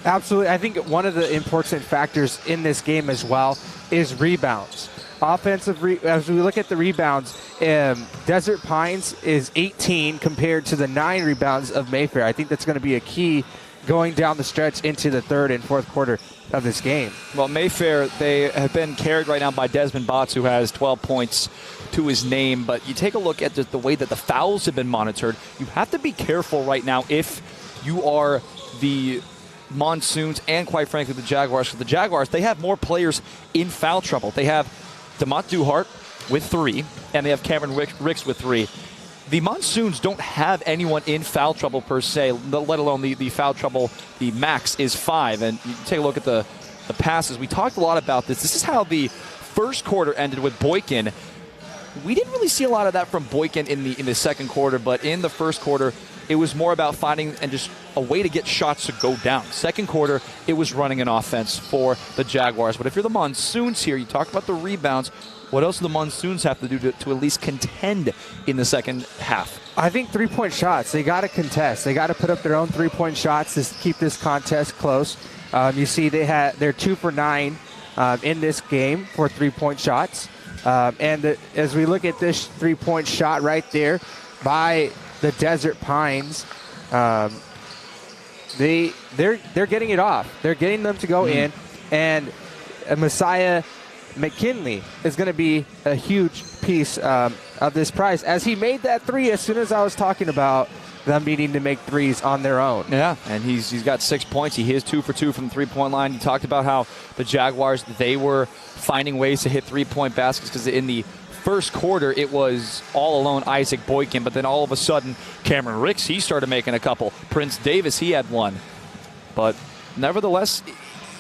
S3: Absolutely. I think one of the important factors in this game as well is rebounds. As we look at the rebounds, Desert Pines is 18 compared to the 9 rebounds of Mayfair. I think that's going to be a key going down the stretch into the third and fourth quarter of this game.
S1: Well, Mayfair, they have been carried right now by Desmond Botts, who has 12 points to his name. But you take a look at the way that the fouls have been monitored. You have to be careful right now if you are the Monsoons and, quite frankly, the Jaguars. For the Jaguars, they have more players in foul trouble. They have DeMont Duhart with 3, and they have Cameron Ricks with 3. The Monsoons don't have anyone in foul trouble per se, let alone the foul trouble. The max is 5. And you take a look at the passes. We talked a lot about this. This is how the first quarter ended with Boykin. We didn't really see a lot of that from Boykin in the second quarter, but in the first quarter, it was more about finding and just a way to get shots to go down. Second quarter, it was running an offense for the Jaguars. But if you're the Monsoons here, you talk about the rebounds. What else do the Monsoons have to do to at least contend in the second half?
S3: I think three-point shots. They got to contest. They got to put up their own three-point shots to keep this contest close. You see they're 2 for 9 in this game for three-point shots. As we look at this three-point shot right there by the Desert Pines, they're getting it off. They're getting them to go in, and Messiah McKinley is going to be a huge piece of this prize, as he made that three as soon as I was talking about them needing to make threes on their own.
S1: Yeah, and he's got 6 points. He is 2 for 2 from the three-point line. You talked about how the Jaguars, they were finding ways to hit three-point baskets, because in the first quarter it was all alone Isaac Boykin, but then all of a sudden Cameron Ricks, he started making a couple. Prince Davis, he had one. But nevertheless,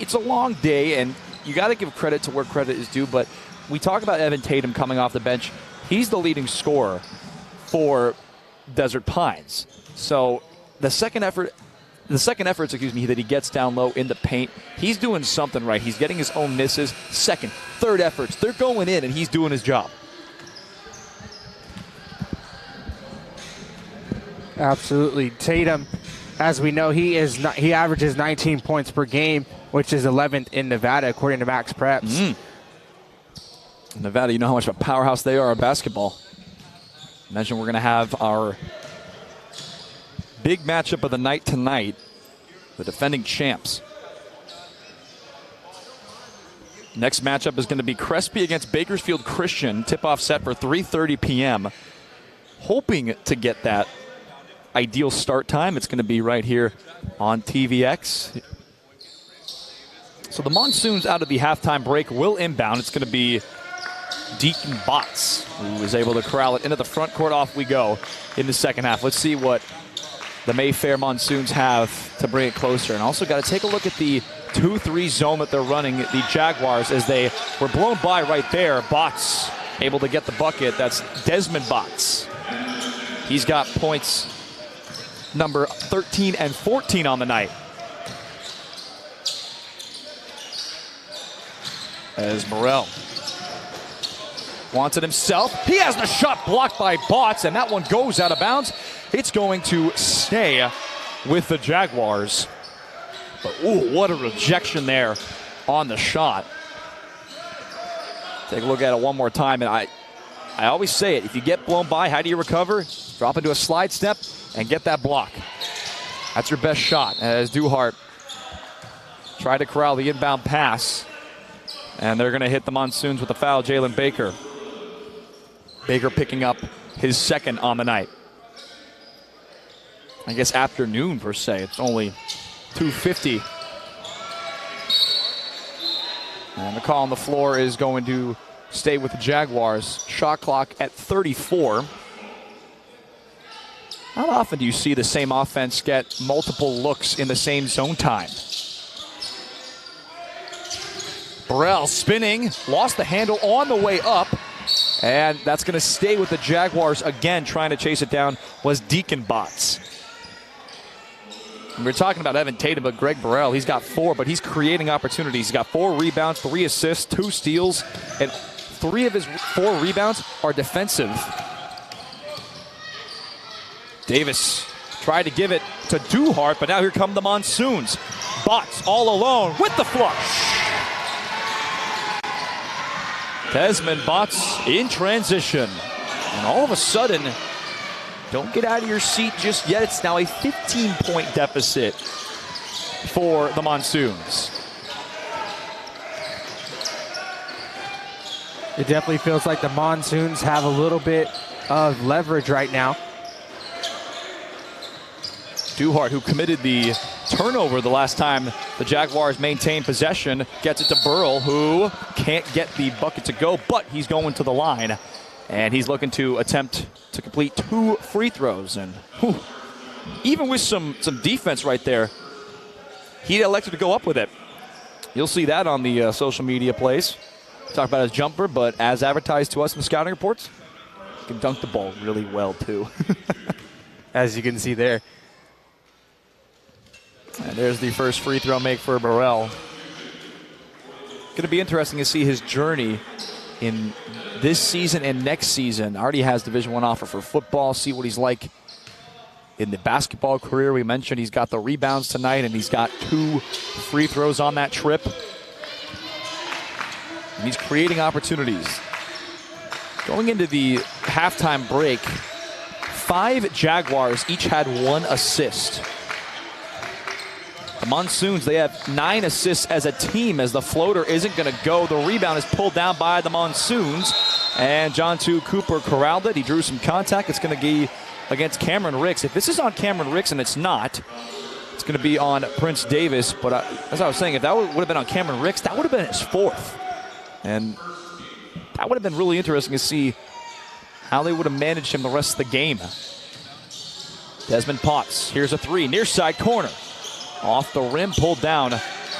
S1: it's a long day, and you got to give credit to where credit is due. But we talk about Evan Tatum coming off the bench. He's the leading scorer for Desert Pines. So the second efforts, that he gets down low in the paint, he's doing something right. He's getting his own misses. Second, third efforts, they're going in, and he's doing his job.
S3: Absolutely. Tatum, as we know, he averages 19 points per game, which is 11th in Nevada, according to Max Preps.
S1: Nevada, you know how much of a powerhouse they are in basketball. Imagine we're going to have our big matchup of the night tonight, the defending champs. Next matchup is going to be Crespi against Bakersfield Christian. Tip-off set for 3:30 p.m. Hoping to get that ideal start time. It's going to be right here on TVX. So the Monsoons out of the halftime break will inbound. It's going to be Deacon Botts, who is able to corral it into the front court. Off we go in the second half. Let's see what the Mayfair Monsoons have to bring it closer. And also got to take a look at the 2-3 zone that they're running, the Jaguars, as they were blown by right there. Botts able to get the bucket. That's Desmond Botts. He's got points number 13 and 14 on the night. As Morrell wants it himself. He has the shot blocked by Botts, and that one goes out of bounds. It's going to stay with the Jaguars. But, ooh, what a rejection there on the shot. Take a look at it one more time, and I always say it. If you get blown by, how do you recover? Drop into a slide step and get that block. That's your best shot. As Duhart tried to corral the inbound pass. And they're going to hit the Monsoons with a foul. Jalen Baker. Baker picking up his second on the night. I guess afternoon, per se. It's only 2:50. And the call on the floor is going to stay with the Jaguars. Shot clock at 34. How often do you see the same offense get multiple looks in the same zone time? Burrell spinning, lost the handle on the way up, and that's going to stay with the Jaguars again. Trying to chase it down was Deacon Botts. And we're talking about Evan Tatum, but Greg Burrell, he's got 4, but he's creating opportunities. He's got 4 rebounds, 3 assists, 2 steals, and 3 of his 4 rebounds are defensive. Davis tried to give it to Duhart, but now here come the Monsoons. Botts all alone with the flush. Desmond Botts in transition. And all of a sudden, don't get out of your seat just yet. It's now a 15-point deficit for the Monsoons.
S3: It definitely feels like the Monsoons have a little bit of leverage right now.
S1: Duhart, who committed the turnover the last time the Jaguars maintained possession, gets it to Burrell, who can't get the bucket to go, but he's going to the line. And he's looking to attempt to complete 2 free throws. And even with some defense right there, he elected to go up with it. You'll see that on the social media plays. Talk about his jumper, but as advertised to us in the scouting reports, he can dunk the ball really well, too.
S3: As you can see there.
S1: And there's the first free throw make for Burrell. Going to be interesting to see his journey in this season and next season. Already has Division I offer for football. See what he's like in the basketball career. We mentioned he's got the rebounds tonight, and he's got 2 free throws on that trip. And he's creating opportunities. Going into the halftime break, 5 Jaguars each had 1 assist. The Monsoons, they have 9 assists as a team as the floater isn't going to go. The rebound is pulled down by the Monsoons. And John Cooper corralled it. He drew some contact. It's going to be against Cameron Ricks. If this is on Cameron Ricks, and it's not, it's going to be on Prince Davis. But as I was saying, if that would have been on Cameron Ricks, that would have been his 4th. And that would have been really interesting to see how they would have managed him the rest of the game. Desmond Potts, here's a 3, near side corner. Off the rim, pulled down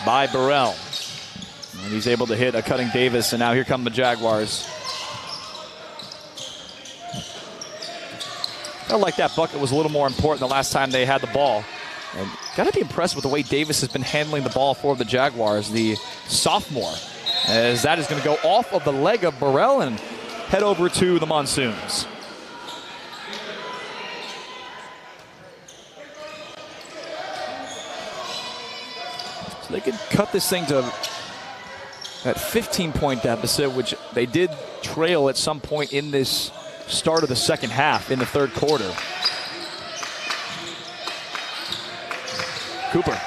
S1: by Burrell. And he's able to hit a cutting Davis, and now here come the Jaguars. Felt like that bucket was a little more important the last time they had the ball. And got to be impressed with the way Davis has been handling the ball for the Jaguars, the sophomore, as that is going to go off of the leg of Burrell and head over to the Monsoons. So they could cut this thing to that 15-point deficit, which they did trail at some point in this start of the second half in the third quarter. Cooper.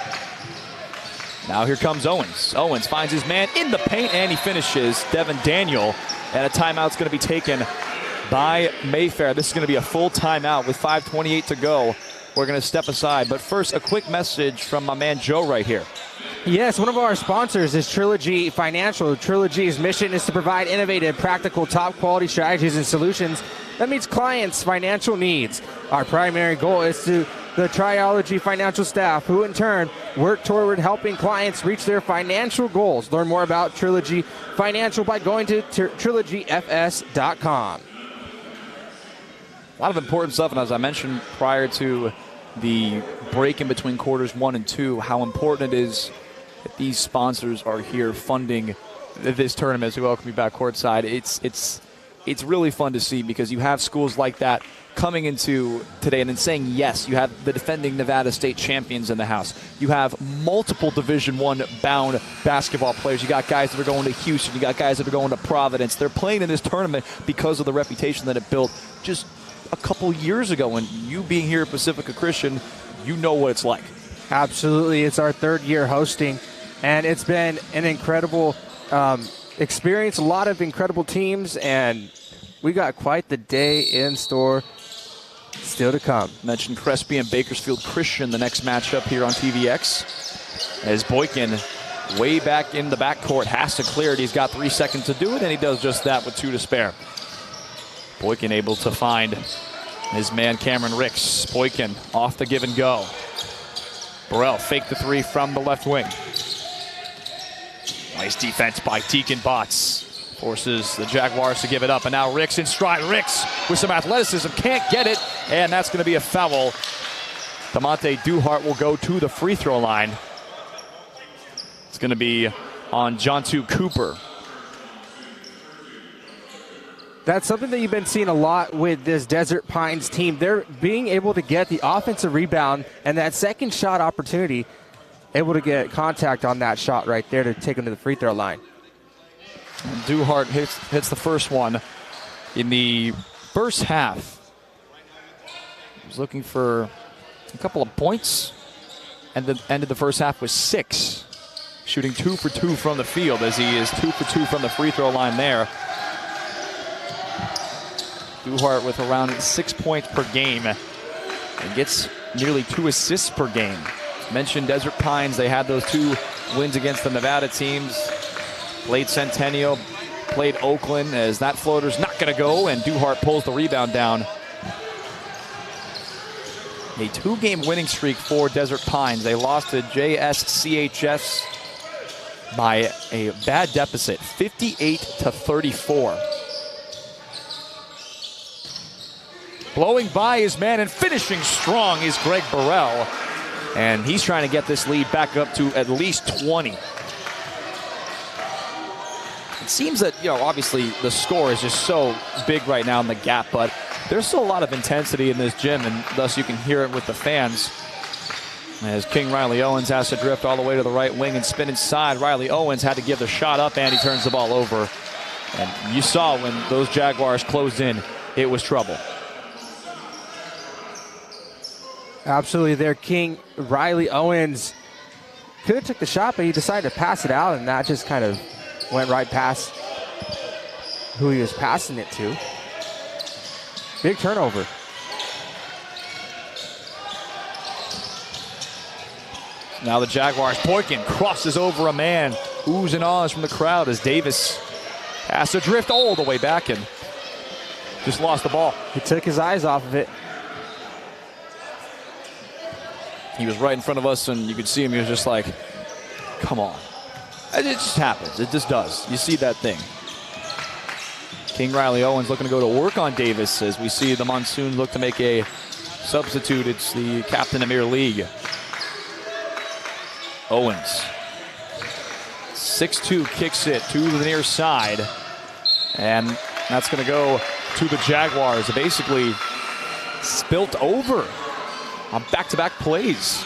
S1: Now here comes Owens. Owens finds his man in the paint, and he finishes. Devin Daniel, and a timeout's going to be taken by Mayfair. This is going to be a full timeout with 5:28 to go. We're going to step aside, but first a quick message from my man Joe right here.
S3: Yes, one of our sponsors is Trilogy Financial. Trilogy's mission is to provide innovative, practical, top-quality strategies and solutions that meets clients' financial needs. Our primary goal is to the Trilogy Financial staff, who in turn work toward helping clients reach their financial goals. Learn more about Trilogy Financial by going to trilogyfs.com.
S1: A lot of important stuff, and as I mentioned prior to the break in between quarters 1 and 2, how important it is that these sponsors are here funding this tournament. So we welcome you back courtside. It's really fun to see, because you have schools like that coming into today and then saying yes. You have the defending Nevada State champions in the house. You have multiple Division I bound basketball players. You got guys that are going to Houston. You got guys that are going to Providence. They're playing in this tournament because of the reputation that it built just a couple years ago. And you being here at Pacifica Christian, you know what it's like.
S3: Absolutely. It's our 3rd year hosting, and it's been an incredible experience. A lot of incredible teams, and we got quite the day in store still to come.
S1: Mentioned Crespi and Bakersfield Christian, the next matchup here on TVX. As Boykin, way back in the backcourt, has to clear it. He's got 3 seconds to do it, and he does just that with 2 to spare. Boykin able to find his man Cameron Ricks. Boykin off the give and go. Burrell faked the 3 from the left wing. Nice defense by Deacon Botts. Forces the Jaguars to give it up, and now Ricks in stride. Ricks with some athleticism, can't get it, and that's going to be a foul. DeMonte Duhart will go to the free throw line. It's going to be on Jontu Cooper.
S3: That's something that you've been seeing a lot with this Desert Pines team. They're being able to get the offensive rebound and that second shot opportunity, able to get contact on that shot right there to take them to the free throw line.
S1: And Duhart hits the first one in the first half. He was looking for a couple of points, and the end of the first half was 6. Shooting 2 for 2 from the field, as he is 2 for 2 from the free throw line there. Duhart with around 6 points per game and gets nearly 2 assists per game. Mentioned Desert Pines, they had those 2 wins against the Nevada teams. Played Centennial, played Oakland, as that floater's not going to go, and Duhart pulls the rebound down. A 2-game winning streak for Desert Pines. They lost to JSCHS by a bad deficit, 58-34. Blowing by his man and finishing strong is Greg Burrell, and he's trying to get this lead back up to at least 20. It seems that, obviously the score is just so big right now in the gap, but there's still a lot of intensity in this gym, and thus you can hear it with the fans. As King Riley Owens has to drift all the way to the right wing and spin inside. Riley Owens had to give the shot up, and he turns the ball over. And you saw when those Jaguars closed in, it was trouble.
S3: Absolutely, their King Riley Owens Could have took the shot, but he decided to pass it out, and that just kind of went right past who he was passing it to. Big turnover.
S1: Now the Jaguars, Boykin crosses over a man. Oohs and ahs from the crowd as Davis has to drift all the way back and just lost the ball.
S3: He took his eyes off of it.
S1: He was right in front of us, and you could see him. He was just like, come on. It just happens. It just does. You see that thing. King Riley Owens looking to go to work on Davis as we see the Monsoons look to make a substitute. It's the captain Amir League. Owens. 6'2", kicks it to the near side. And that's going to go to the Jaguars. Basically spilt over on back-to-back plays.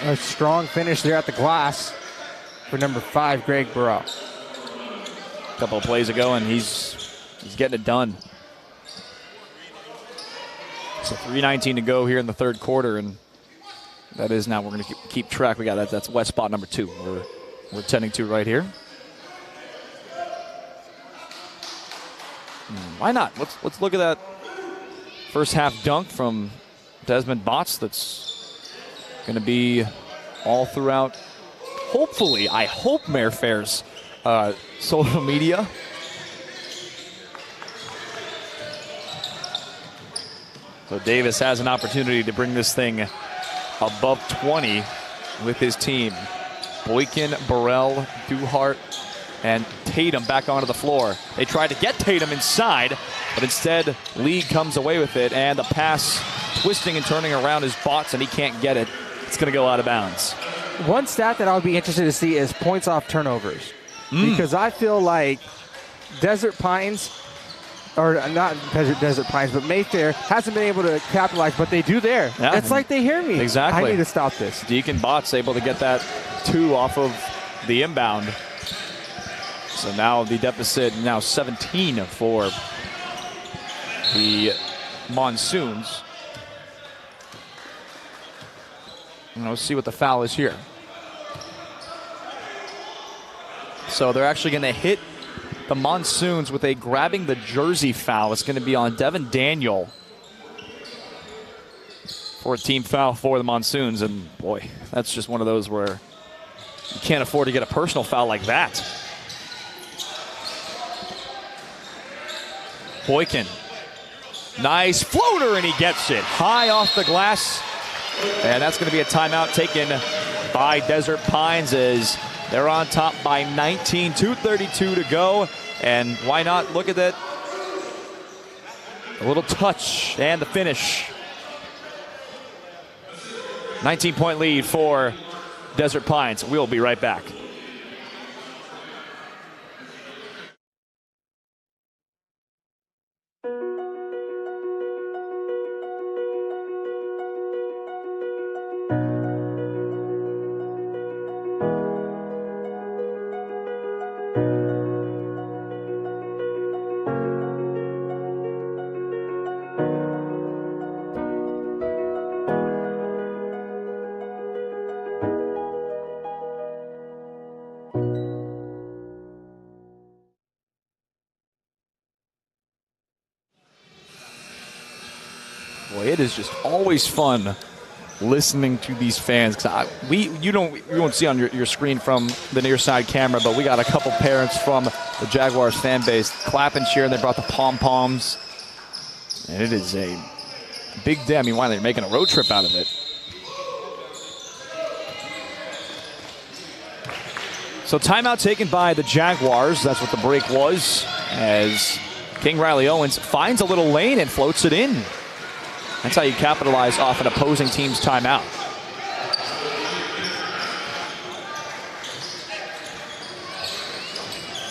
S3: A strong finish there at the glass for number 5, Greg Burrow.
S1: A couple of plays ago, and he's getting it done. So 3:19 to go here in the third quarter, and that is now we're going to keep track. We got that. That's wet spot number 2 we're tending to right here. Why not? Let's look at that first half dunk from Desmond Botts. That's going to be all throughout. Hopefully, I hope Mayfair's social media. So Davis has an opportunity to bring this thing above 20 with his team. Boykin, Burrell, Duhart, and Tatum back onto the floor. They tried to get Tatum inside, but instead Lee comes away with it, and the pass twisting and turning around his Botts, and he can't get it. It's going to go out of bounds.
S3: One stat that I would be interested to see is points off turnovers. Because I feel like Desert Pines, or not Desert Pines, but Mayfair hasn't been able to capitalize, but they do there.
S1: Yeah.
S3: It's like they hear me.
S1: Exactly.
S3: I need to stop this.
S1: Deacon Botts able to get that 2 off of the inbound. So now the deficit now 17 for the Monsoons. And let's see what the foul is here. So they're actually going to hit the Monsoons with a grabbing the jersey foul. It's going to be on Devin Daniel for a team foul for the Monsoons. And boy, that's just one of those where you can't afford to get a personal foul like that. Boykin. Nice floater, and he gets it high off the glass. And that's going to be a timeout taken by Desert Pines as they're on top by 19, 2:32 to go. And why not look at that? A little touch and the finish. 19-point lead for Desert Pines. We'll be right back. Boy, it is just always fun listening to these fans. You won't see on your screen from the near side camera, but we got a couple parents from the Jaguars fan base clapping, cheering. They brought the pom-poms. And it is a big day. I mean, why they're making a road trip out of it. So timeout taken by the Jaguars. That's what the break was, as King Riley Owens finds a little lane and floats it in. That's how you capitalize off an opposing team's timeout.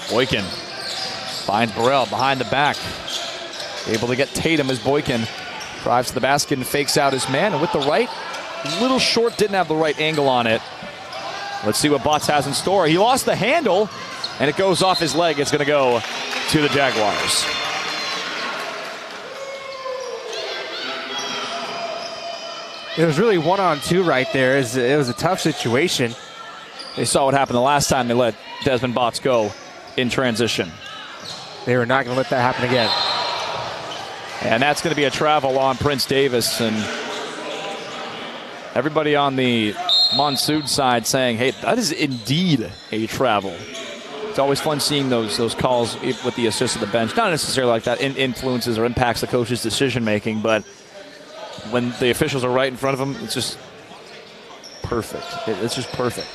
S1: Boykin finds Burrell behind the back. Able to get Tatum as Boykin drives to the basket and fakes out his man. And with the right, a little short, didn't have the right angle on it. Let's see what Botts has in store. He lost the handle, and it goes off his leg. It's going to go to the Jaguars.
S3: It was really 1-on-2 right there. It was a tough situation.
S1: They saw what happened the last time they let Desmond Botts go in transition.
S3: They were not going to let that happen again.
S1: And that's going to be a travel on Prince Davis. And everybody on the Monsoon side saying, hey, that is indeed a travel. It's always fun seeing those calls with the assist of the bench. Not necessarily like that influences or impacts the coach's decision-making, but when the officials are right in front of them, it's just perfect. It's just perfect.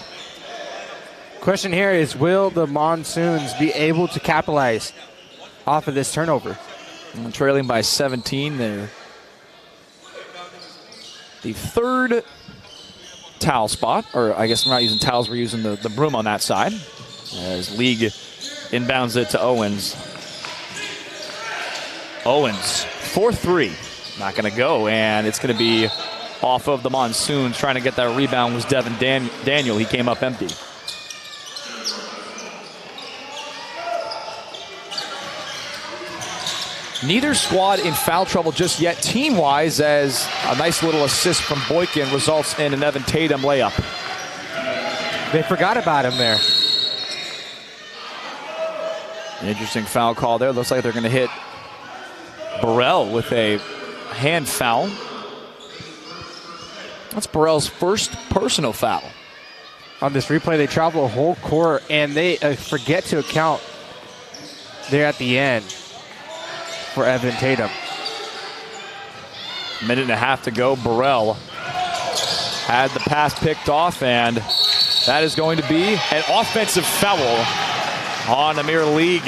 S3: Question here is, will the Monsoons be able to capitalize off of this turnover?
S1: And trailing by 17 there. The third towel spot, or I guess we're not using towels, we're using the broom on that side. As League inbounds it to Owens. Owens, 4-3. Not going to go, and it's going to be off of the Monsoons. Trying to get that rebound was Devin Daniel. He came up empty. Neither squad in foul trouble just yet team-wise, as a nice little assist from Boykin results in an Evan Tatum layup.
S3: They forgot about him there.
S1: Interesting foul call there. Looks like they're going to hit Burrell with a hand foul. That's Burrell's first personal foul.
S3: On this replay, they travel a whole court, and they forget to account there at the end for Evan Tatum.
S1: Minute and a half to go. Burrell had the pass picked off, and that is going to be an offensive foul on Amir League.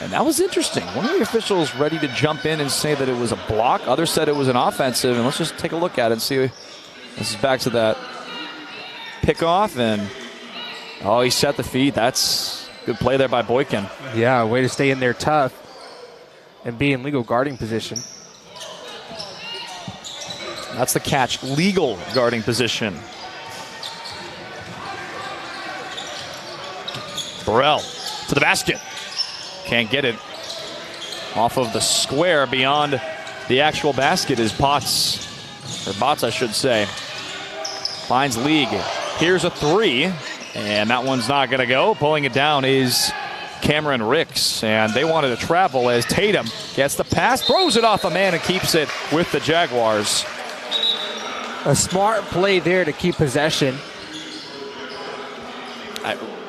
S1: And that was interesting. One of the officials ready to jump in and say that it was a block. Others said it was an offensive, and let's just take a look at it and see. This is back to that pick-off, and oh, he set the feed. That's good play there by Boykin.
S3: Yeah, way to stay in there tough and be in legal guarding position.
S1: That's the catch, legal guarding position. Burrell to the basket. Can't get it off of the square beyond the actual basket is Botts, or Botts I should say. Finds League. Here's a three, and that one's not going to go. Pulling it down is Cameron Ricks, and they wanted to travel as Tatum gets the pass, throws it off a man, and keeps it with the Jaguars.
S3: A smart play there to keep possession.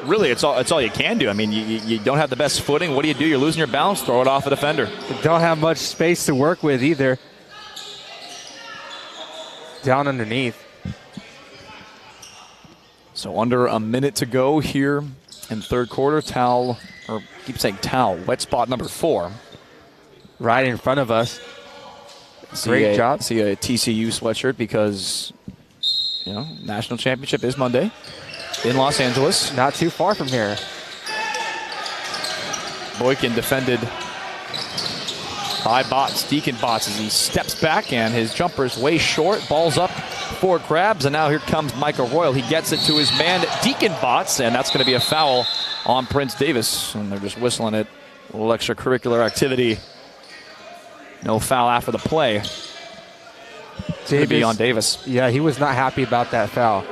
S1: Really, it's all you can do. I mean, you don't have the best footing. What do? You're losing your balance. Throw it off a defender.
S3: Don't have much space to work with either. Down underneath.
S1: So under a minute to go here in third quarter. Towel, or keep saying towel, wet spot number 4.
S3: Right in front of us. Great job.
S1: See a TCU sweatshirt because, national championship is Monday in Los Angeles.
S3: Not too far from here.
S1: Boykin defended by Botts, Deacon Botts, as he steps back, and his jumper's way short. Ball's up for grabs, and now here comes Michael Royal. He gets it to his man, Deacon Botts, and that's going to be a foul on Prince Davis. And they're just whistling it. A little extracurricular activity. No foul after the play. Could be on Davis.
S3: Yeah, he was not happy about that foul.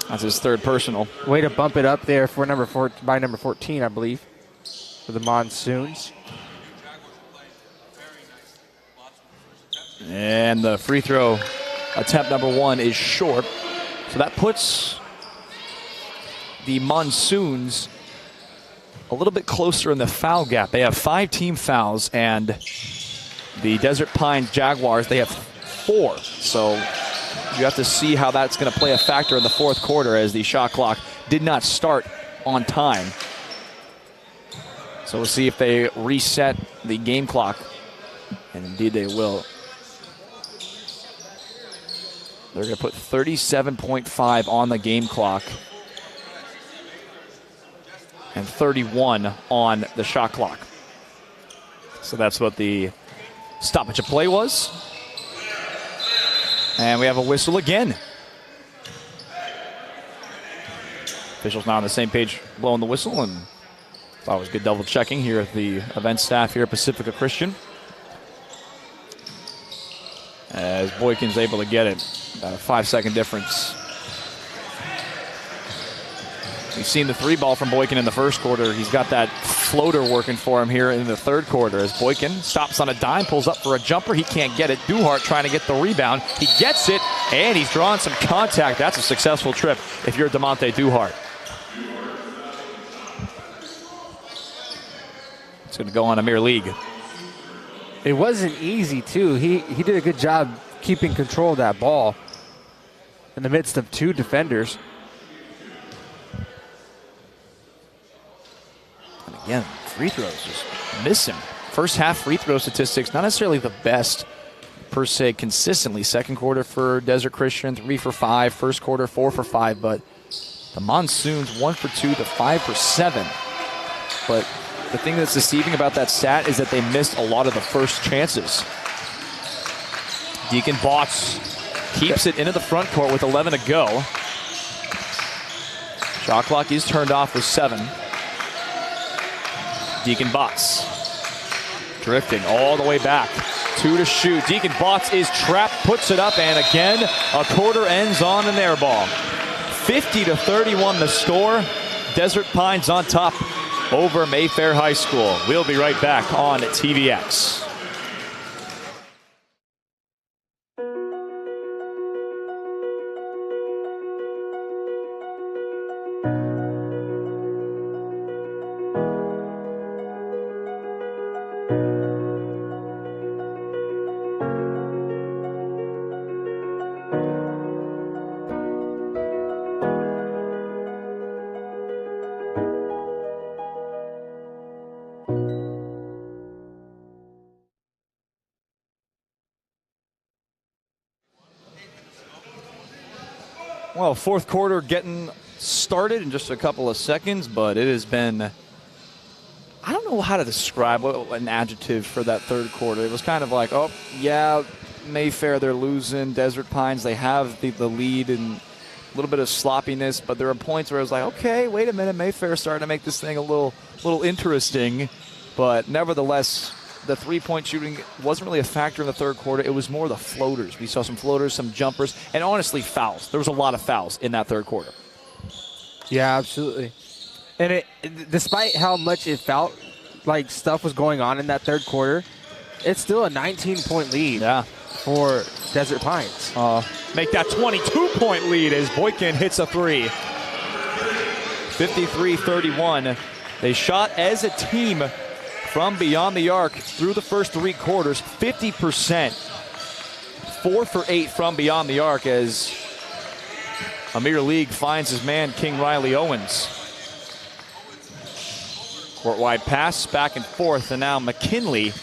S1: That's his third personal.
S3: Way to bump it up there for number 14, I believe, for the Monsoons.
S1: And the free throw attempt number 1 is short. So that puts the Monsoons a little bit closer in the foul gap. They have 5 team fouls, and the Desert Pines Jaguars, they have 4. So you have to see how that's going to play a factor in the fourth quarter, as the shot clock did not start on time. So we'll see if they reset the game clock, and indeed they will. They're going to put 37.5 on the game clock and 31 on the shot clock. So that's what the stoppage of play was. And we have a whistle again. Officials now on the same page blowing the whistle, and Always good double checking here at the event staff here at Pacifica Christian. As Boykin's able to get it, about a 5-second difference. We've seen the 3-ball from Boykin in the first quarter. He's got that floater working for him here in the third quarter as Boykin stops on a dime, pulls up for a jumper. He can't get it. Duhart trying to get the rebound. He gets it, and he's drawing some contact. That's a successful trip if you're DeMonte Duhart. It's going to go on Amir League.
S3: It wasn't easy, too. He did a good job keeping control of that ball in the midst of 2 defenders.
S1: And again, free throws just missing. First half free throw statistics, not necessarily the best per se consistently. Second quarter for Desert Christian, 3 for 5. First quarter, 4 for 5. But the Monsoons, 1 for 2 to 5 for 7. But the thing that's deceiving about that stat is that they missed a lot of the first chances. Deacon Botts keeps it into the front court with 11 to go. Shot clock is turned off with 7. Deacon Botts drifting all the way back. 2 to shoot. Deacon Botts is trapped, puts it up, and again, a quarter ends on an air ball. 50-31 the score. Desert Pines on top over Mayfair High School. We'll be right back on TVX. Well, fourth quarter getting started in just a couple of seconds, but it has been, I don't know how to describe an adjective for that third quarter. It was kind of like, oh, yeah, Mayfair, they're losing. Desert Pines, they have the lead and a little bit of sloppiness, but there are points where I was like, okay, wait a minute, Mayfair's starting to make this thing a little interesting. But nevertheless, the three-point shooting wasn't really a factor in the third quarter. It was more the floaters. We saw some floaters, some jumpers, and honestly, fouls. There was a lot of fouls in that third quarter.
S3: Yeah, absolutely. And despite how much it felt like stuff was going on in that third quarter, it's still a 19-point lead for Desert Pines.
S1: Make that 22-point lead as Boykin hits a 3. 53-31. They shot as a team from beyond the arc through the first 3 quarters, 50%. 4 for 8 from beyond the arc as Amir League finds his man, King Riley Owens. Court-wide pass back and forth, and now McKinley,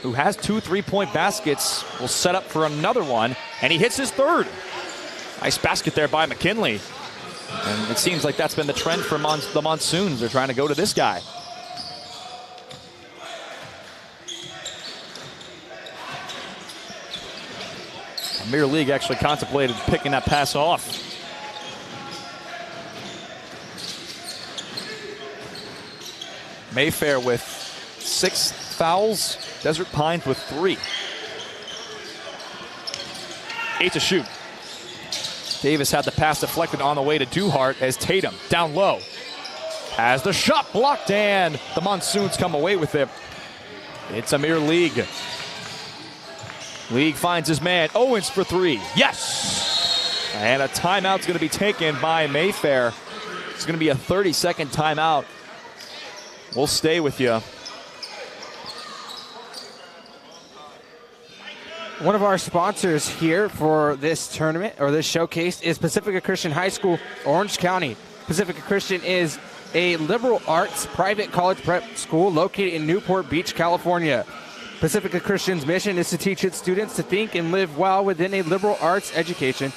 S1: who has 2 3-point baskets, will set up for another one, and he hits his third. Nice basket there by McKinley. And it seems like that's been the trend for the Monsoons. They're trying to go to this guy. Amir League actually contemplated picking that pass off. Mayfair with 6 fouls. Desert Pines with 3. 8 to shoot. Davis had the pass deflected on the way to Duhart as Tatum down low has the shot blocked, and the Monsoons come away with it. It's Amir League. League finds his man, Owens for 3. Yes! And a timeout's going to be taken by Mayfair. It's going to be a 30-second timeout. We'll stay with you.
S3: One of our sponsors here for this tournament, or this showcase, is Pacifica Christian High School, Orange County. Pacifica Christian is a liberal arts private college prep school located in Newport Beach, California. Pacifica Christian's mission is to teach its students to think and live well within a liberal arts education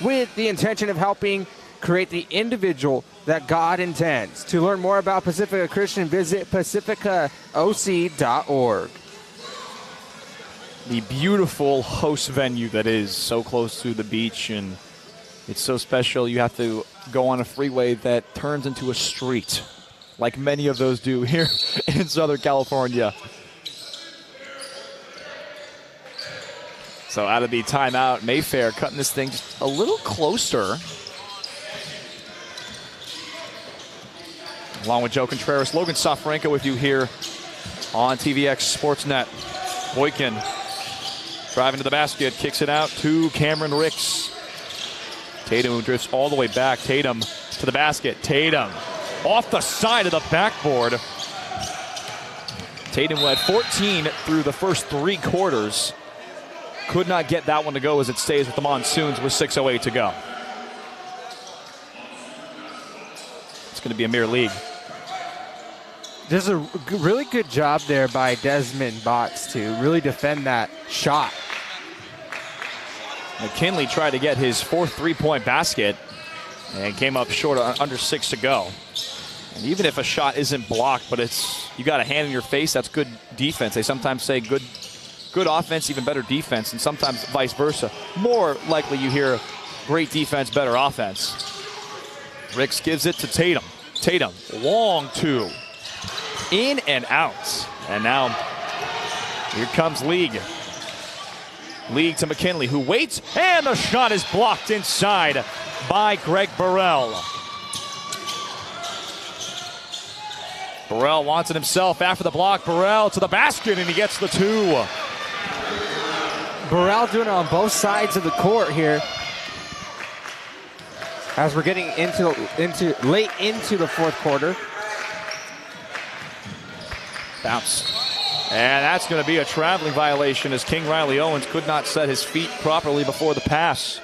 S3: with the intention of helping create the individual that God intends. To learn more about Pacifica Christian, visit pacificaoc.org.
S1: The beautiful host venue that is so close to the beach, and It's so special. You have to go on a freeway that turns into a street, like many of those do here in Southern California. So out of the timeout, Mayfair cutting this thing just a little closer. Along with Joe Contreras, Logan Sofranco with you here on TVX Sportsnet. Boykin driving to the basket, kicks it out to Cameron Ricks. Tatum drifts all the way back. Tatum to the basket. Tatum off the side of the backboard. Tatum led 14 through the first 3 quarters. Could not get that one to go as it stays with the Monsoons with 6:08 to go. It's going to be a mere league.
S3: There's a really good job there by Desmond Botts to really defend that shot.
S1: McKinley tried to get his 4th three-point basket and came up short, under 6 to go. And even if a shot isn't blocked, but you got a hand in your face, that's good defense. They sometimes say good offense, even better defense, and sometimes vice versa. More likely you hear great defense, better offense. Ricks gives it to Tatum. Tatum, long 2. In and out. And now here comes League. League to McKinley, who waits, and the shot is blocked inside by Greg Burrell. Burrell wants it himself after the block. Burrell to the basket, and he gets the 2.
S3: Burrell doing it on both sides of the court here. As we're getting late into the 4th quarter.
S1: Bounce. And that's going to be a traveling violation as King Riley Owens could not set his feet properly before the pass.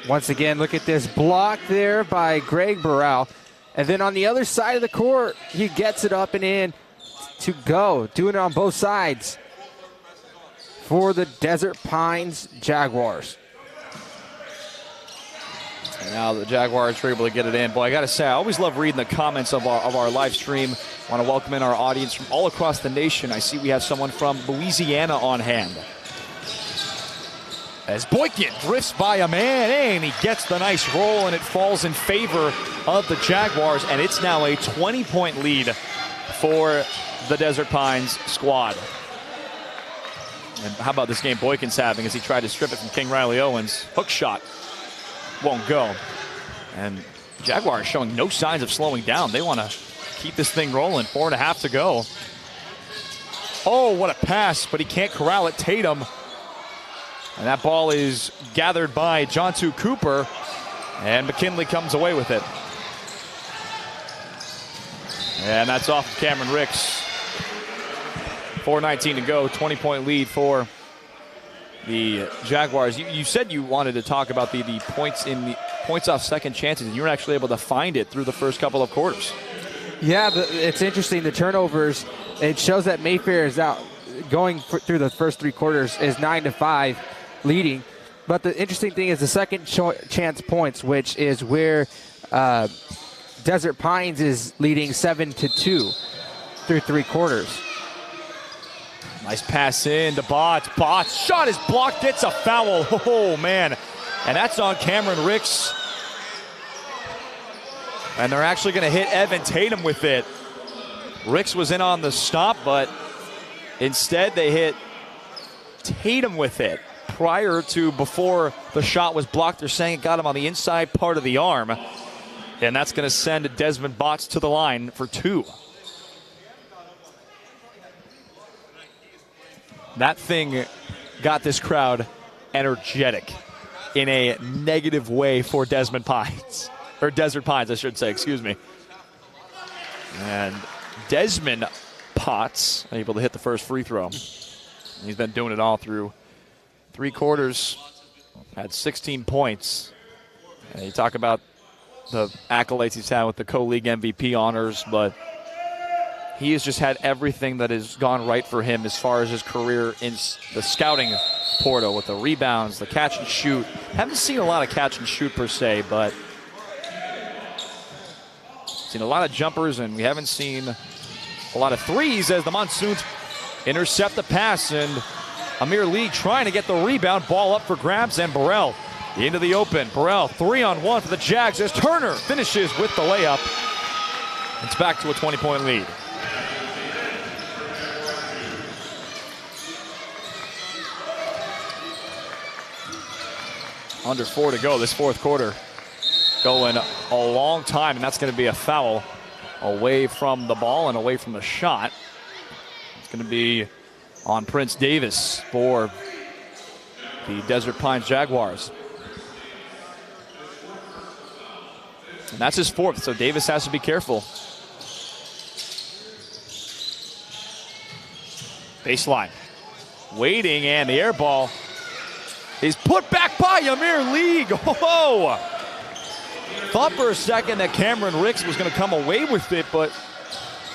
S3: Once again, look at this block there by Greg Burrell. And then on the other side of the court, he gets it up and in to go. Doing it on both sides for the Desert Pines Jaguars.
S1: And now the Jaguars are able to get it in. Boy, I got to say, I always love reading the comments of our live stream. I want to welcome in our audience from all across the nation. I see we have someone from Louisiana on hand. As Boykin drifts by a man, and he gets the nice roll, and it falls in favor of the Jaguars, and it's now a 20-point lead for the Desert Pines squad. And how about this game Boykin's having as he tried to strip it from King Riley Owens? Hook shot. Won't go. And Jaguars showing no signs of slowing down. They want to keep this thing rolling. 4.5 to go. Oh, what a pass, but he can't corral it. Tatum. And that ball is gathered by Jontu Cooper. And McKinley comes away with it. And that's off of Cameron Ricks. 4:19 to go. 20-point lead for the Jaguars. You said you wanted to talk about the points off second chances, and you were actually able to find it through the first couple of quarters.
S3: Yeah, it's interesting. The turnovers, it shows that Mayfair is out going through the first 3 quarters is 9-5 leading. But the interesting thing is the second chance points, which is where Desert Pines is leading 7-2 through 3 quarters.
S1: Nice pass in to Botts. Botts shot is blocked. It's a foul. Oh, man. And that's on Cameron Ricks. And they're actually going to hit Evan Tatum with it. Ricks was in on the stop, but instead they hit Tatum with it. Before the shot was blocked, they're saying it got him on the inside part of the arm. And that's going to send Desmond Botts to the line for 2. That thing got this crowd energetic in a negative way for Desmond Pines. Or Desert Pines, I should say, excuse me. And Desmond Potts able to hit the first free throw. He's been doing it all through 3 quarters. Had 16 points. And you talk about the accolades he's had with the co-league MVP honors, but he has just had everything that has gone right for him as far as his career in the scouting portal with the rebounds, the catch and shoot. Haven't seen a lot of catch and shoot per se, but seen a lot of jumpers, and we haven't seen a lot of threes as the Monsoons intercept the pass, and Amir League trying to get the rebound. Ball up for grabs, and Burrell into the open. Burrell 3-on-1 for the Jags as Turner finishes with the layup. It's back to a 20-point lead. Under 4 to go this fourth quarter. Going a long time, and that's going to be a foul away from the ball and away from the shot. It's going to be on Prince Davis for the Desert Pines Jaguars. And that's his fourth, so Davis has to be careful. Baseline. Waiting, and the air ball is put back by Amir League. Oh! Thought for a second that Cameron Ricks was going to come away with it, but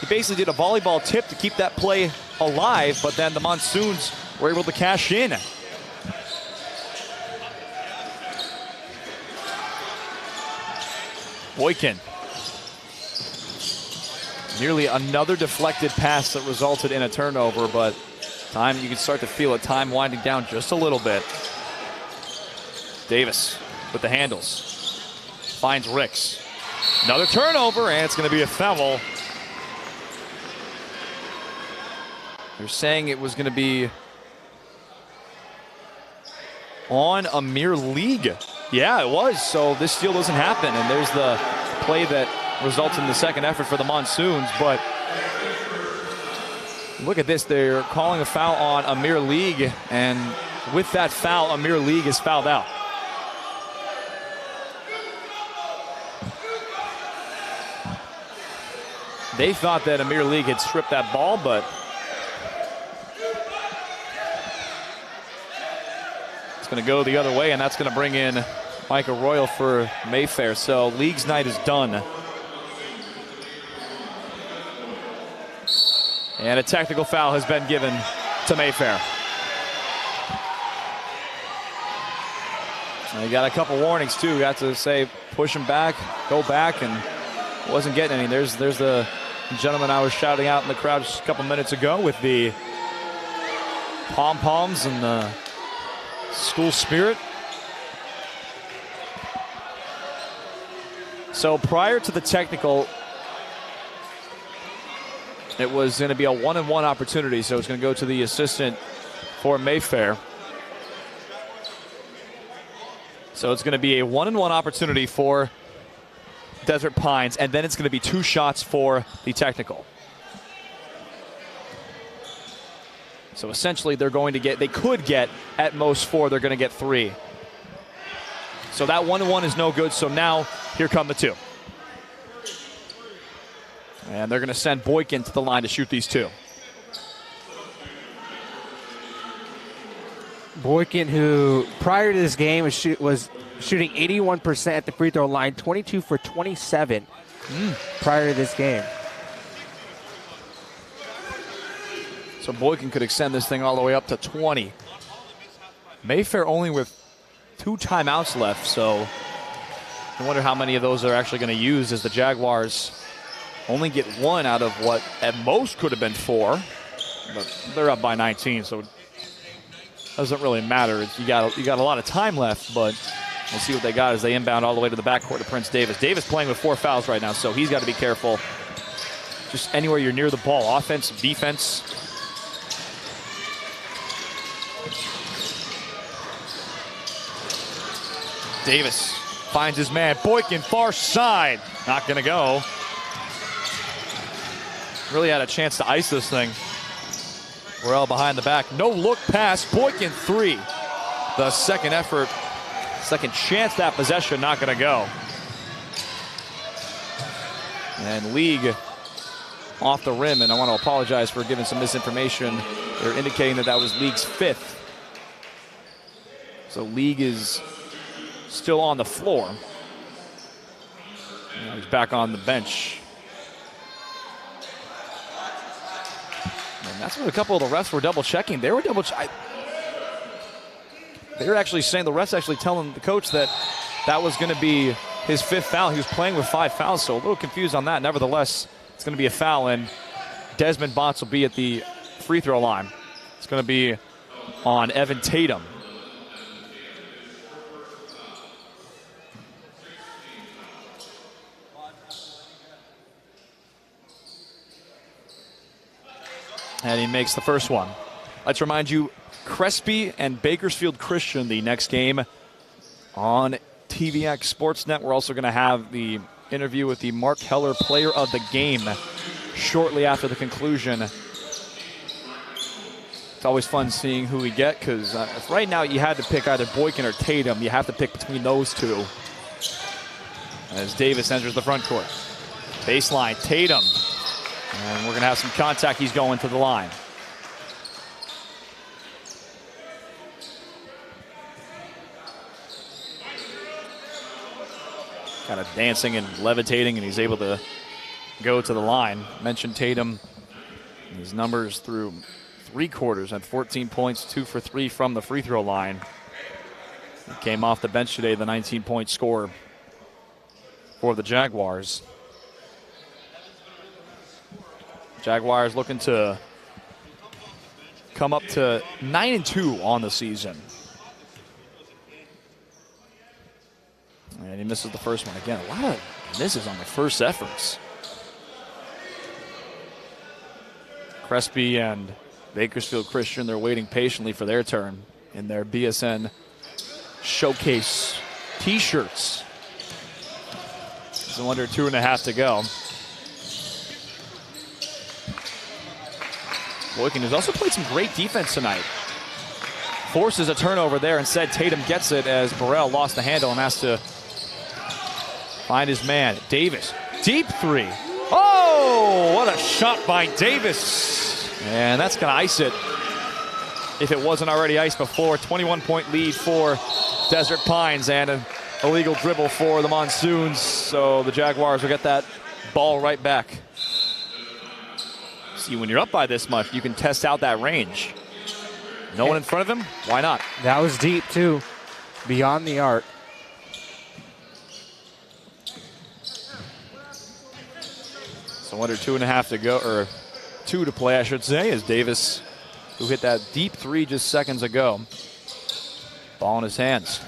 S1: he basically did a volleyball tip to keep that play alive, but then the Monsoons were able to cash in. Boykin. Nearly another deflected pass that resulted in a turnover, but time, you can start to feel it, time winding down just a little bit. Davis with the handles. Finds Ricks. Another turnover, and it's going to be a foul. They're saying it was going to be on Amir League. Yeah, it was, so this steal doesn't happen, and there's the play that results in the second effort for the Monsoons, but look at this. They're calling a foul on Amir League, and with that foul, Amir League is fouled out. They thought that Amir League had stripped that ball, but it's going to go the other way, and that's going to bring in Micah Royal for Mayfair. So League's night is done. And a technical foul has been given to Mayfair. And he got a couple warnings too. Got to say push him back, go back, and wasn't getting any. There's the gentleman I was shouting out in the crowd just a couple minutes ago with the pom-poms and the school spirit. So prior to the technical, it was going to be a one-and-one opportunity, so it's going to go to the assistant for Mayfair. So it's going to be a one-and-one opportunity for Desert Pines, and then it's going to be 2 shots for the technical. So essentially they're going to get, they could get at most 4, they're going to get 3. So that 1-1 is no good, so now here come the 2. And they're going to send Boykin to the line to shoot these 2.
S3: Boykin, who prior to this game was shooting 81% at the free throw line, 22 for 27 prior to this game.
S1: So Boykin could extend this thing all the way up to 20. Mayfair only with 2 timeouts left, so I wonder how many of those they're actually going to use, as the Jaguars only get 1 out of what at most could have been 4. But they're up by 19, so it doesn't really matter. You got a lot of time left, but we'll see what they got as they inbound all the way to the backcourt to Prince Davis. Davis playing with 4 fouls right now, so he's got to be careful. Just anywhere you're near the ball, offense, defense. Davis finds his man. Boykin, far side. Not going to go. Really had a chance to ice this thing. Burrell behind the back. No look pass. Boykin 3. The second effort. Second chance that possession. Not going to go. And League off the rim. And I want to apologize for giving some misinformation. They're indicating that that was League's 5th. So League is still on the floor. And he's back on the bench. And that's what a couple of the refs were double checking. They were they were actually saying, the refs actually telling the coach that that was going to be his 5th foul. He was playing with 5 fouls, so a little confused on that. Nevertheless, it's going to be a foul, and Desmond Botts will be at the free throw line. It's going to be on Evan Tatum. And he makes the first one. Let's remind you, Crespi and Bakersfield Christian, the next game on TVX Sportsnet. We're also going to have the interview with the Mark Heller Player of the Game shortly after the conclusion. It's always fun seeing who we get, because if right now you had to pick either Boykin or Tatum, you have to pick between those two. As Davis enters the front court. Baseline, Tatum. And we're going to have some contact. He's going to the line. Kind of dancing and levitating, and he's able to go to the line. Mentioned Tatum. His numbers through 3 quarters at 14 points, 2 for 3 from the free throw line. He came off the bench today, the 19-point scorer for the Jaguars. Jaguars looking to come up to 9-2 on the season. And he misses the first one again. A lot of misses on the first efforts. Crespi and Bakersfield Christian, they're waiting patiently for their turn in their BSN Showcase t-shirts. It's under 2.5 to go. Boykin has also played some great defense tonight. Forces a turnover there, and said Tatum gets it as Burrell lost the handle and has to find his man. Davis, deep 3. Oh, what a shot by Davis. And that's going to ice it if it wasn't already iced before. 21-point lead for Desert Pines, and an illegal dribble for the Monsoons. So the Jaguars will get that ball right back. See, when you're up by this much, you can test out that range. No one in front of him? Why not?
S3: That was deep, too. Beyond the arc.
S1: So under 2.5 to go, or 2 to play, I should say, as Davis, who hit that deep 3 just seconds ago. Ball in his hands.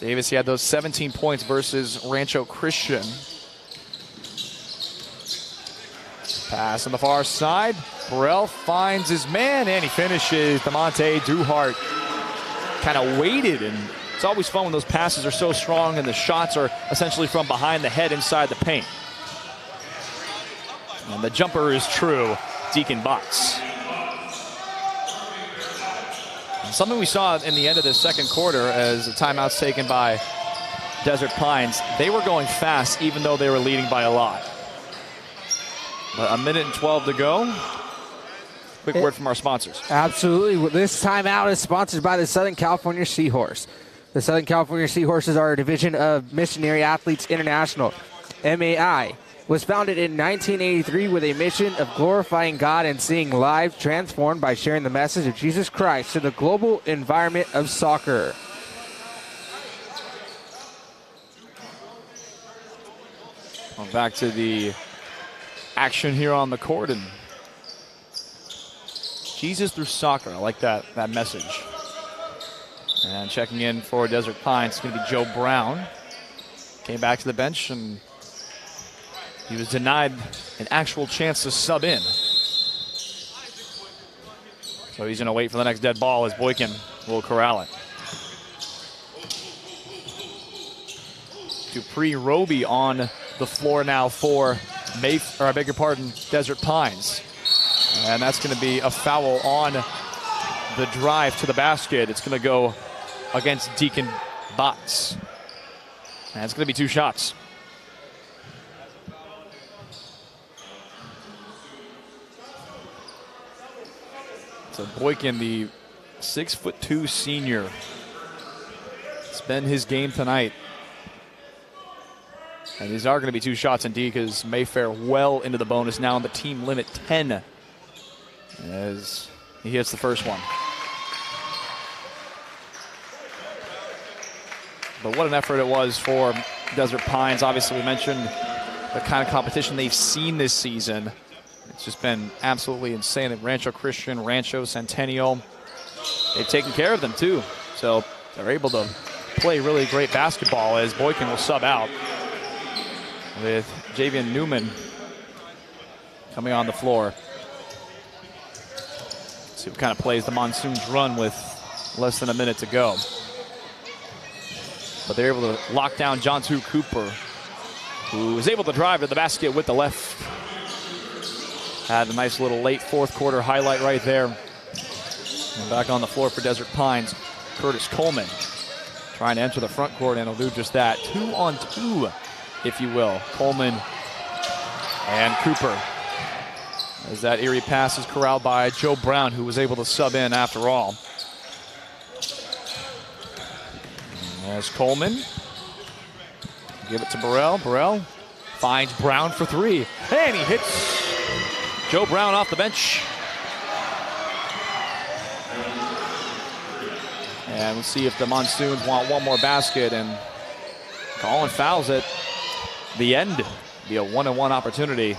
S1: Davis, he had those 17 points versus Rancho Christian. Pass on the far side. Burrell finds his man, and he finishes. DeMonte Duhart kind of waited, and it's always fun when those passes are so strong and the shots are essentially from behind the head inside the paint. And the jumper is true. Deacon Botts. And something we saw in the end of the second quarter as the timeouts taken by Desert Pines. They were going fast even though they were leading by a lot. But 1:12 to go. Quick word from our sponsors.
S3: Absolutely. This timeout is sponsored by the Southern California Seahorse. The Southern California Seahorses are a division of Missionary Athletes International. MAI was founded in 1983 with a mission of glorifying God and seeing lives transformed by sharing the message of Jesus Christ to the global environment of soccer.
S1: Well, back to the action here on the court, and Jesus through soccer. I like that message. And checking in for Desert Pines, it's going to be Joe Brown. Came back to the bench, and he was denied an actual chance to sub in. So he's going to wait for the next dead ball as Boykin will corral it. Dupree Roby on the floor now for Mayfair, or I beg your pardon, Desert Pines. And that's going to be a foul on the drive to the basket. It's going to go against Deacon Botts. And it's going to be 2 shots. So Boykin, the 6'2" senior. It's been his game tonight. And these are going to be 2 shots indeed, because Mayfair well into the bonus now on the team limit 10 as he hits the first one. But what an effort it was for Desert Pines. Obviously, we mentioned the kind of competition they've seen this season. It's just been absolutely insane at Rancho Christian, Rancho Centennial. They've taken care of them too. So they're able to play really great basketball as Boykin will sub out with Javian Newman coming on the floor. See what kind of plays the Monsoons run with less than a minute to go. But they're able to lock down Jontu Cooper, who is able to drive to the basket with the left. Had a nice little late fourth quarter highlight right there. And back on the floor for Desert Pines, Curtis Coleman trying to enter the front court, and he'll do just that. 2-on-2, if you will. Coleman and Cooper. As that Erie pass is corralled by Joe Brown, who was able to sub in after all. As Coleman, give it to Burrell. Burrell finds Brown for three, and he hits Joe Brown off the bench. And we'll see if the Monsoons want one more basket, and Colin fouls at the end. Be a 1-on-1 opportunity.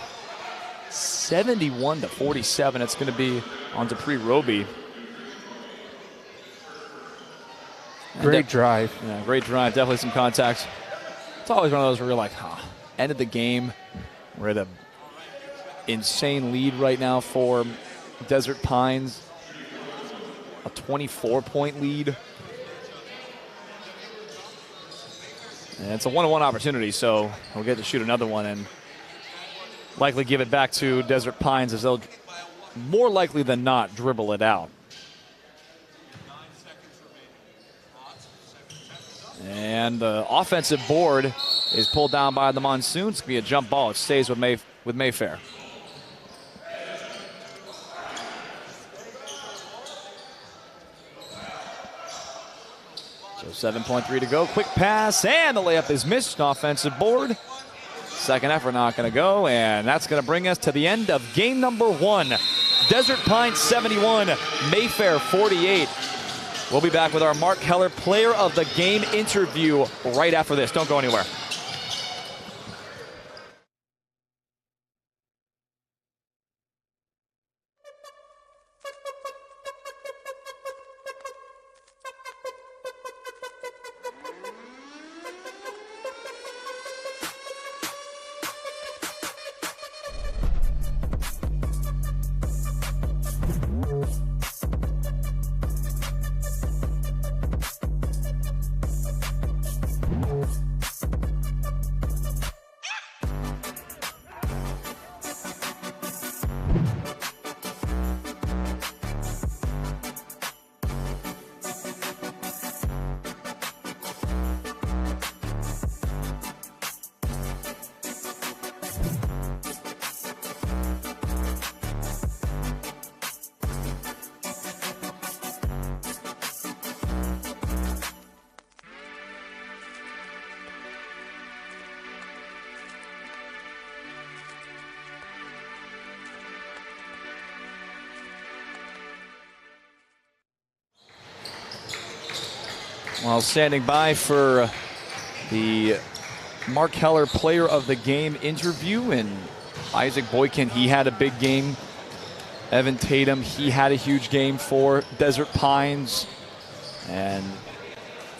S1: 71-47. It's going to be on Dupree Roby.
S3: Great drive.
S1: Yeah, great drive. Definitely some contact. It's always one of those where you're like, end of the game. We're at an insane lead right now for Desert Pines. A 24-point lead. And it's a 1-on-1 opportunity, so we'll get to shoot another one and likely give it back to Desert Pines, as they'll more likely than not dribble it out. And the offensive board is pulled down by the Monsoons. It's going to be a jump ball. It stays with Mayfair. So 7.3 to go. Quick pass, and the layup is missed. Offensive board. Second effort not going to go, and that's going to bring us to the end of game number 1. Desert Pines 71, Mayfair 48. We'll be back with our Mark Heller Player of the Game interview right after this. Don't go anywhere. While standing by for the Mark Heller Player of the Game interview, and Isaac Boykin, he had a big game. Evan Tatum, he had a huge game for Desert Pines. And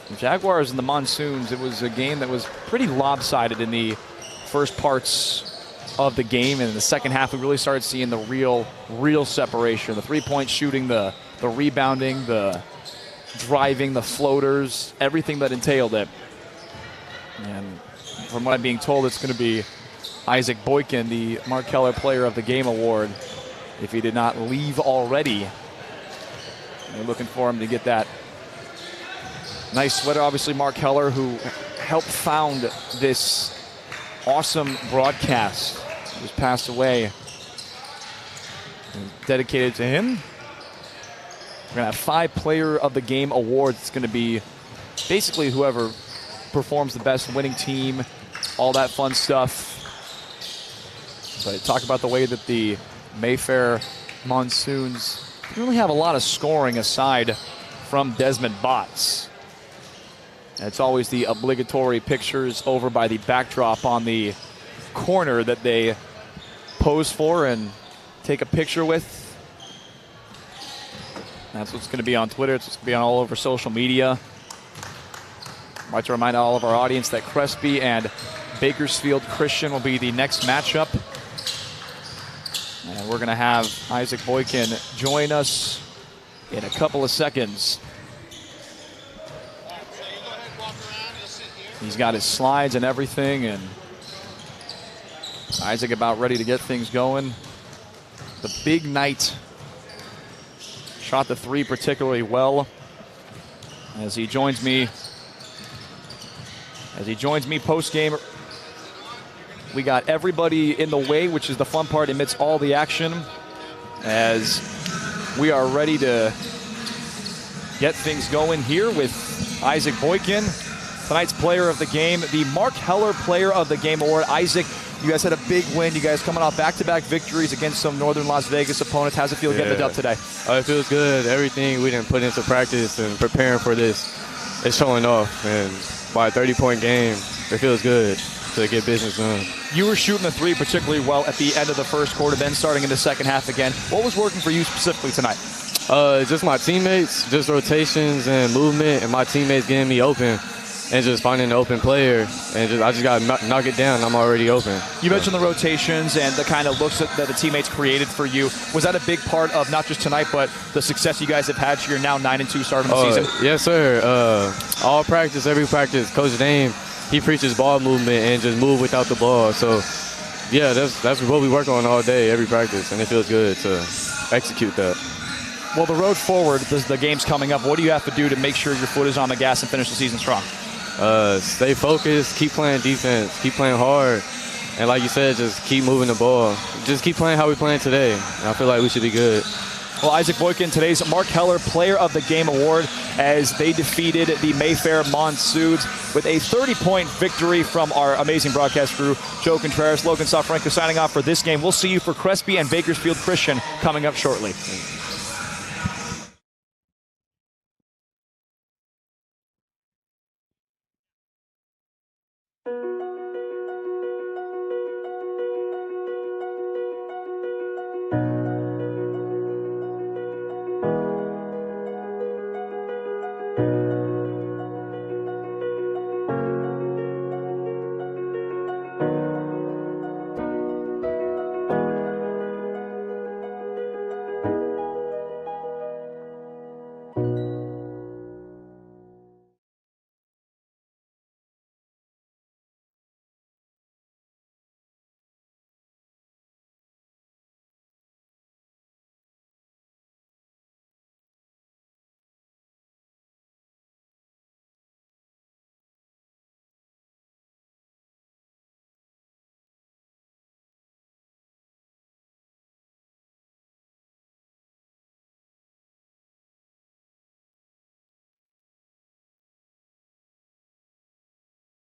S1: the Jaguars and the Monsoons, it was a game that was pretty lopsided in the first parts of the game. And in the second half, we really started seeing the real separation. The three-point shooting, the rebounding, the driving, the floaters, everything that entailed it. And from what I'm being told, it's going to be Isaac Boykin, the Mark Heller Player of the Game award, if he did not leave already. And we're looking for him to get that nice sweater. Obviously, Mark Heller, who helped found this awesome broadcast, just passed away. And dedicated to him. We're going to have 5 Player of the Game awards. It's going to be basically whoever performs the best winning team, all that fun stuff. But talk about the way that the Mayfair Monsoons didn't really have a lot of scoring aside from Desmond Botts. And it's always the obligatory pictures over by the backdrop on the corner that they pose for, and take a picture with. That's what's going to be on Twitter. It's going to be on all over social media. I'd like to remind all of our audience that Crespi and Bakersfield Christian will be the next matchup. And we're going to have Isaac Boykin join us in a couple of seconds. He's got his slides and everything, and Isaac about ready to get things going. The big night. Shot the three particularly well. As he joins me post-game, we got everybody in the way, which is the fun part amidst all the action, as we are ready to get things going here with Isaac Boykin, tonight's player of the game, the Mark Heller Player of the Game Award. Isaac, you guys had a big win. You guys coming off back-to-back victories against some Northern Las Vegas opponents. How's it feel getting the dub today?
S8: It feels good. Everything we didn't put into practice and preparing for this is showing off. And by a 30-point game, it feels good to get business done.
S1: You were shooting the three particularly well at the end of the first quarter, then starting in the second half again. What was working for you specifically tonight?
S8: Just my teammates, just rotations and movement, and my teammates getting me open. And just finding an open player, and I just got to knock it down. I'm already open.
S1: You mentioned the rotations and the kind of looks that the teammates created for you. Was that a big part of not just tonight, but the success you guys have had? You're now 9-2 starting the season.
S8: Yes, sir. All practice, every practice, Coach Dame, he preaches ball movement and just move without the ball. So, yeah, that's what we work on all day, every practice, and it feels good to execute that.
S1: Well, the road forward, the game's coming up. What do you have to do to make sure your foot is on the gas and finish the season strong?
S8: Stay focused, keep playing defense, keep playing hard, and like you said, just keep moving the ball. Just keep playing how we're playing today. I feel like we should be good.
S1: Well, Isaac Boykin, today's Mark Heller Player of the Game Award, as they defeated the Mayfair Monsoons with a 30-point victory from our amazing broadcast crew. Joe Contreras, Logan Sofranco signing off for this game. We'll see you for Crespi and Bakersfield Christian coming up shortly.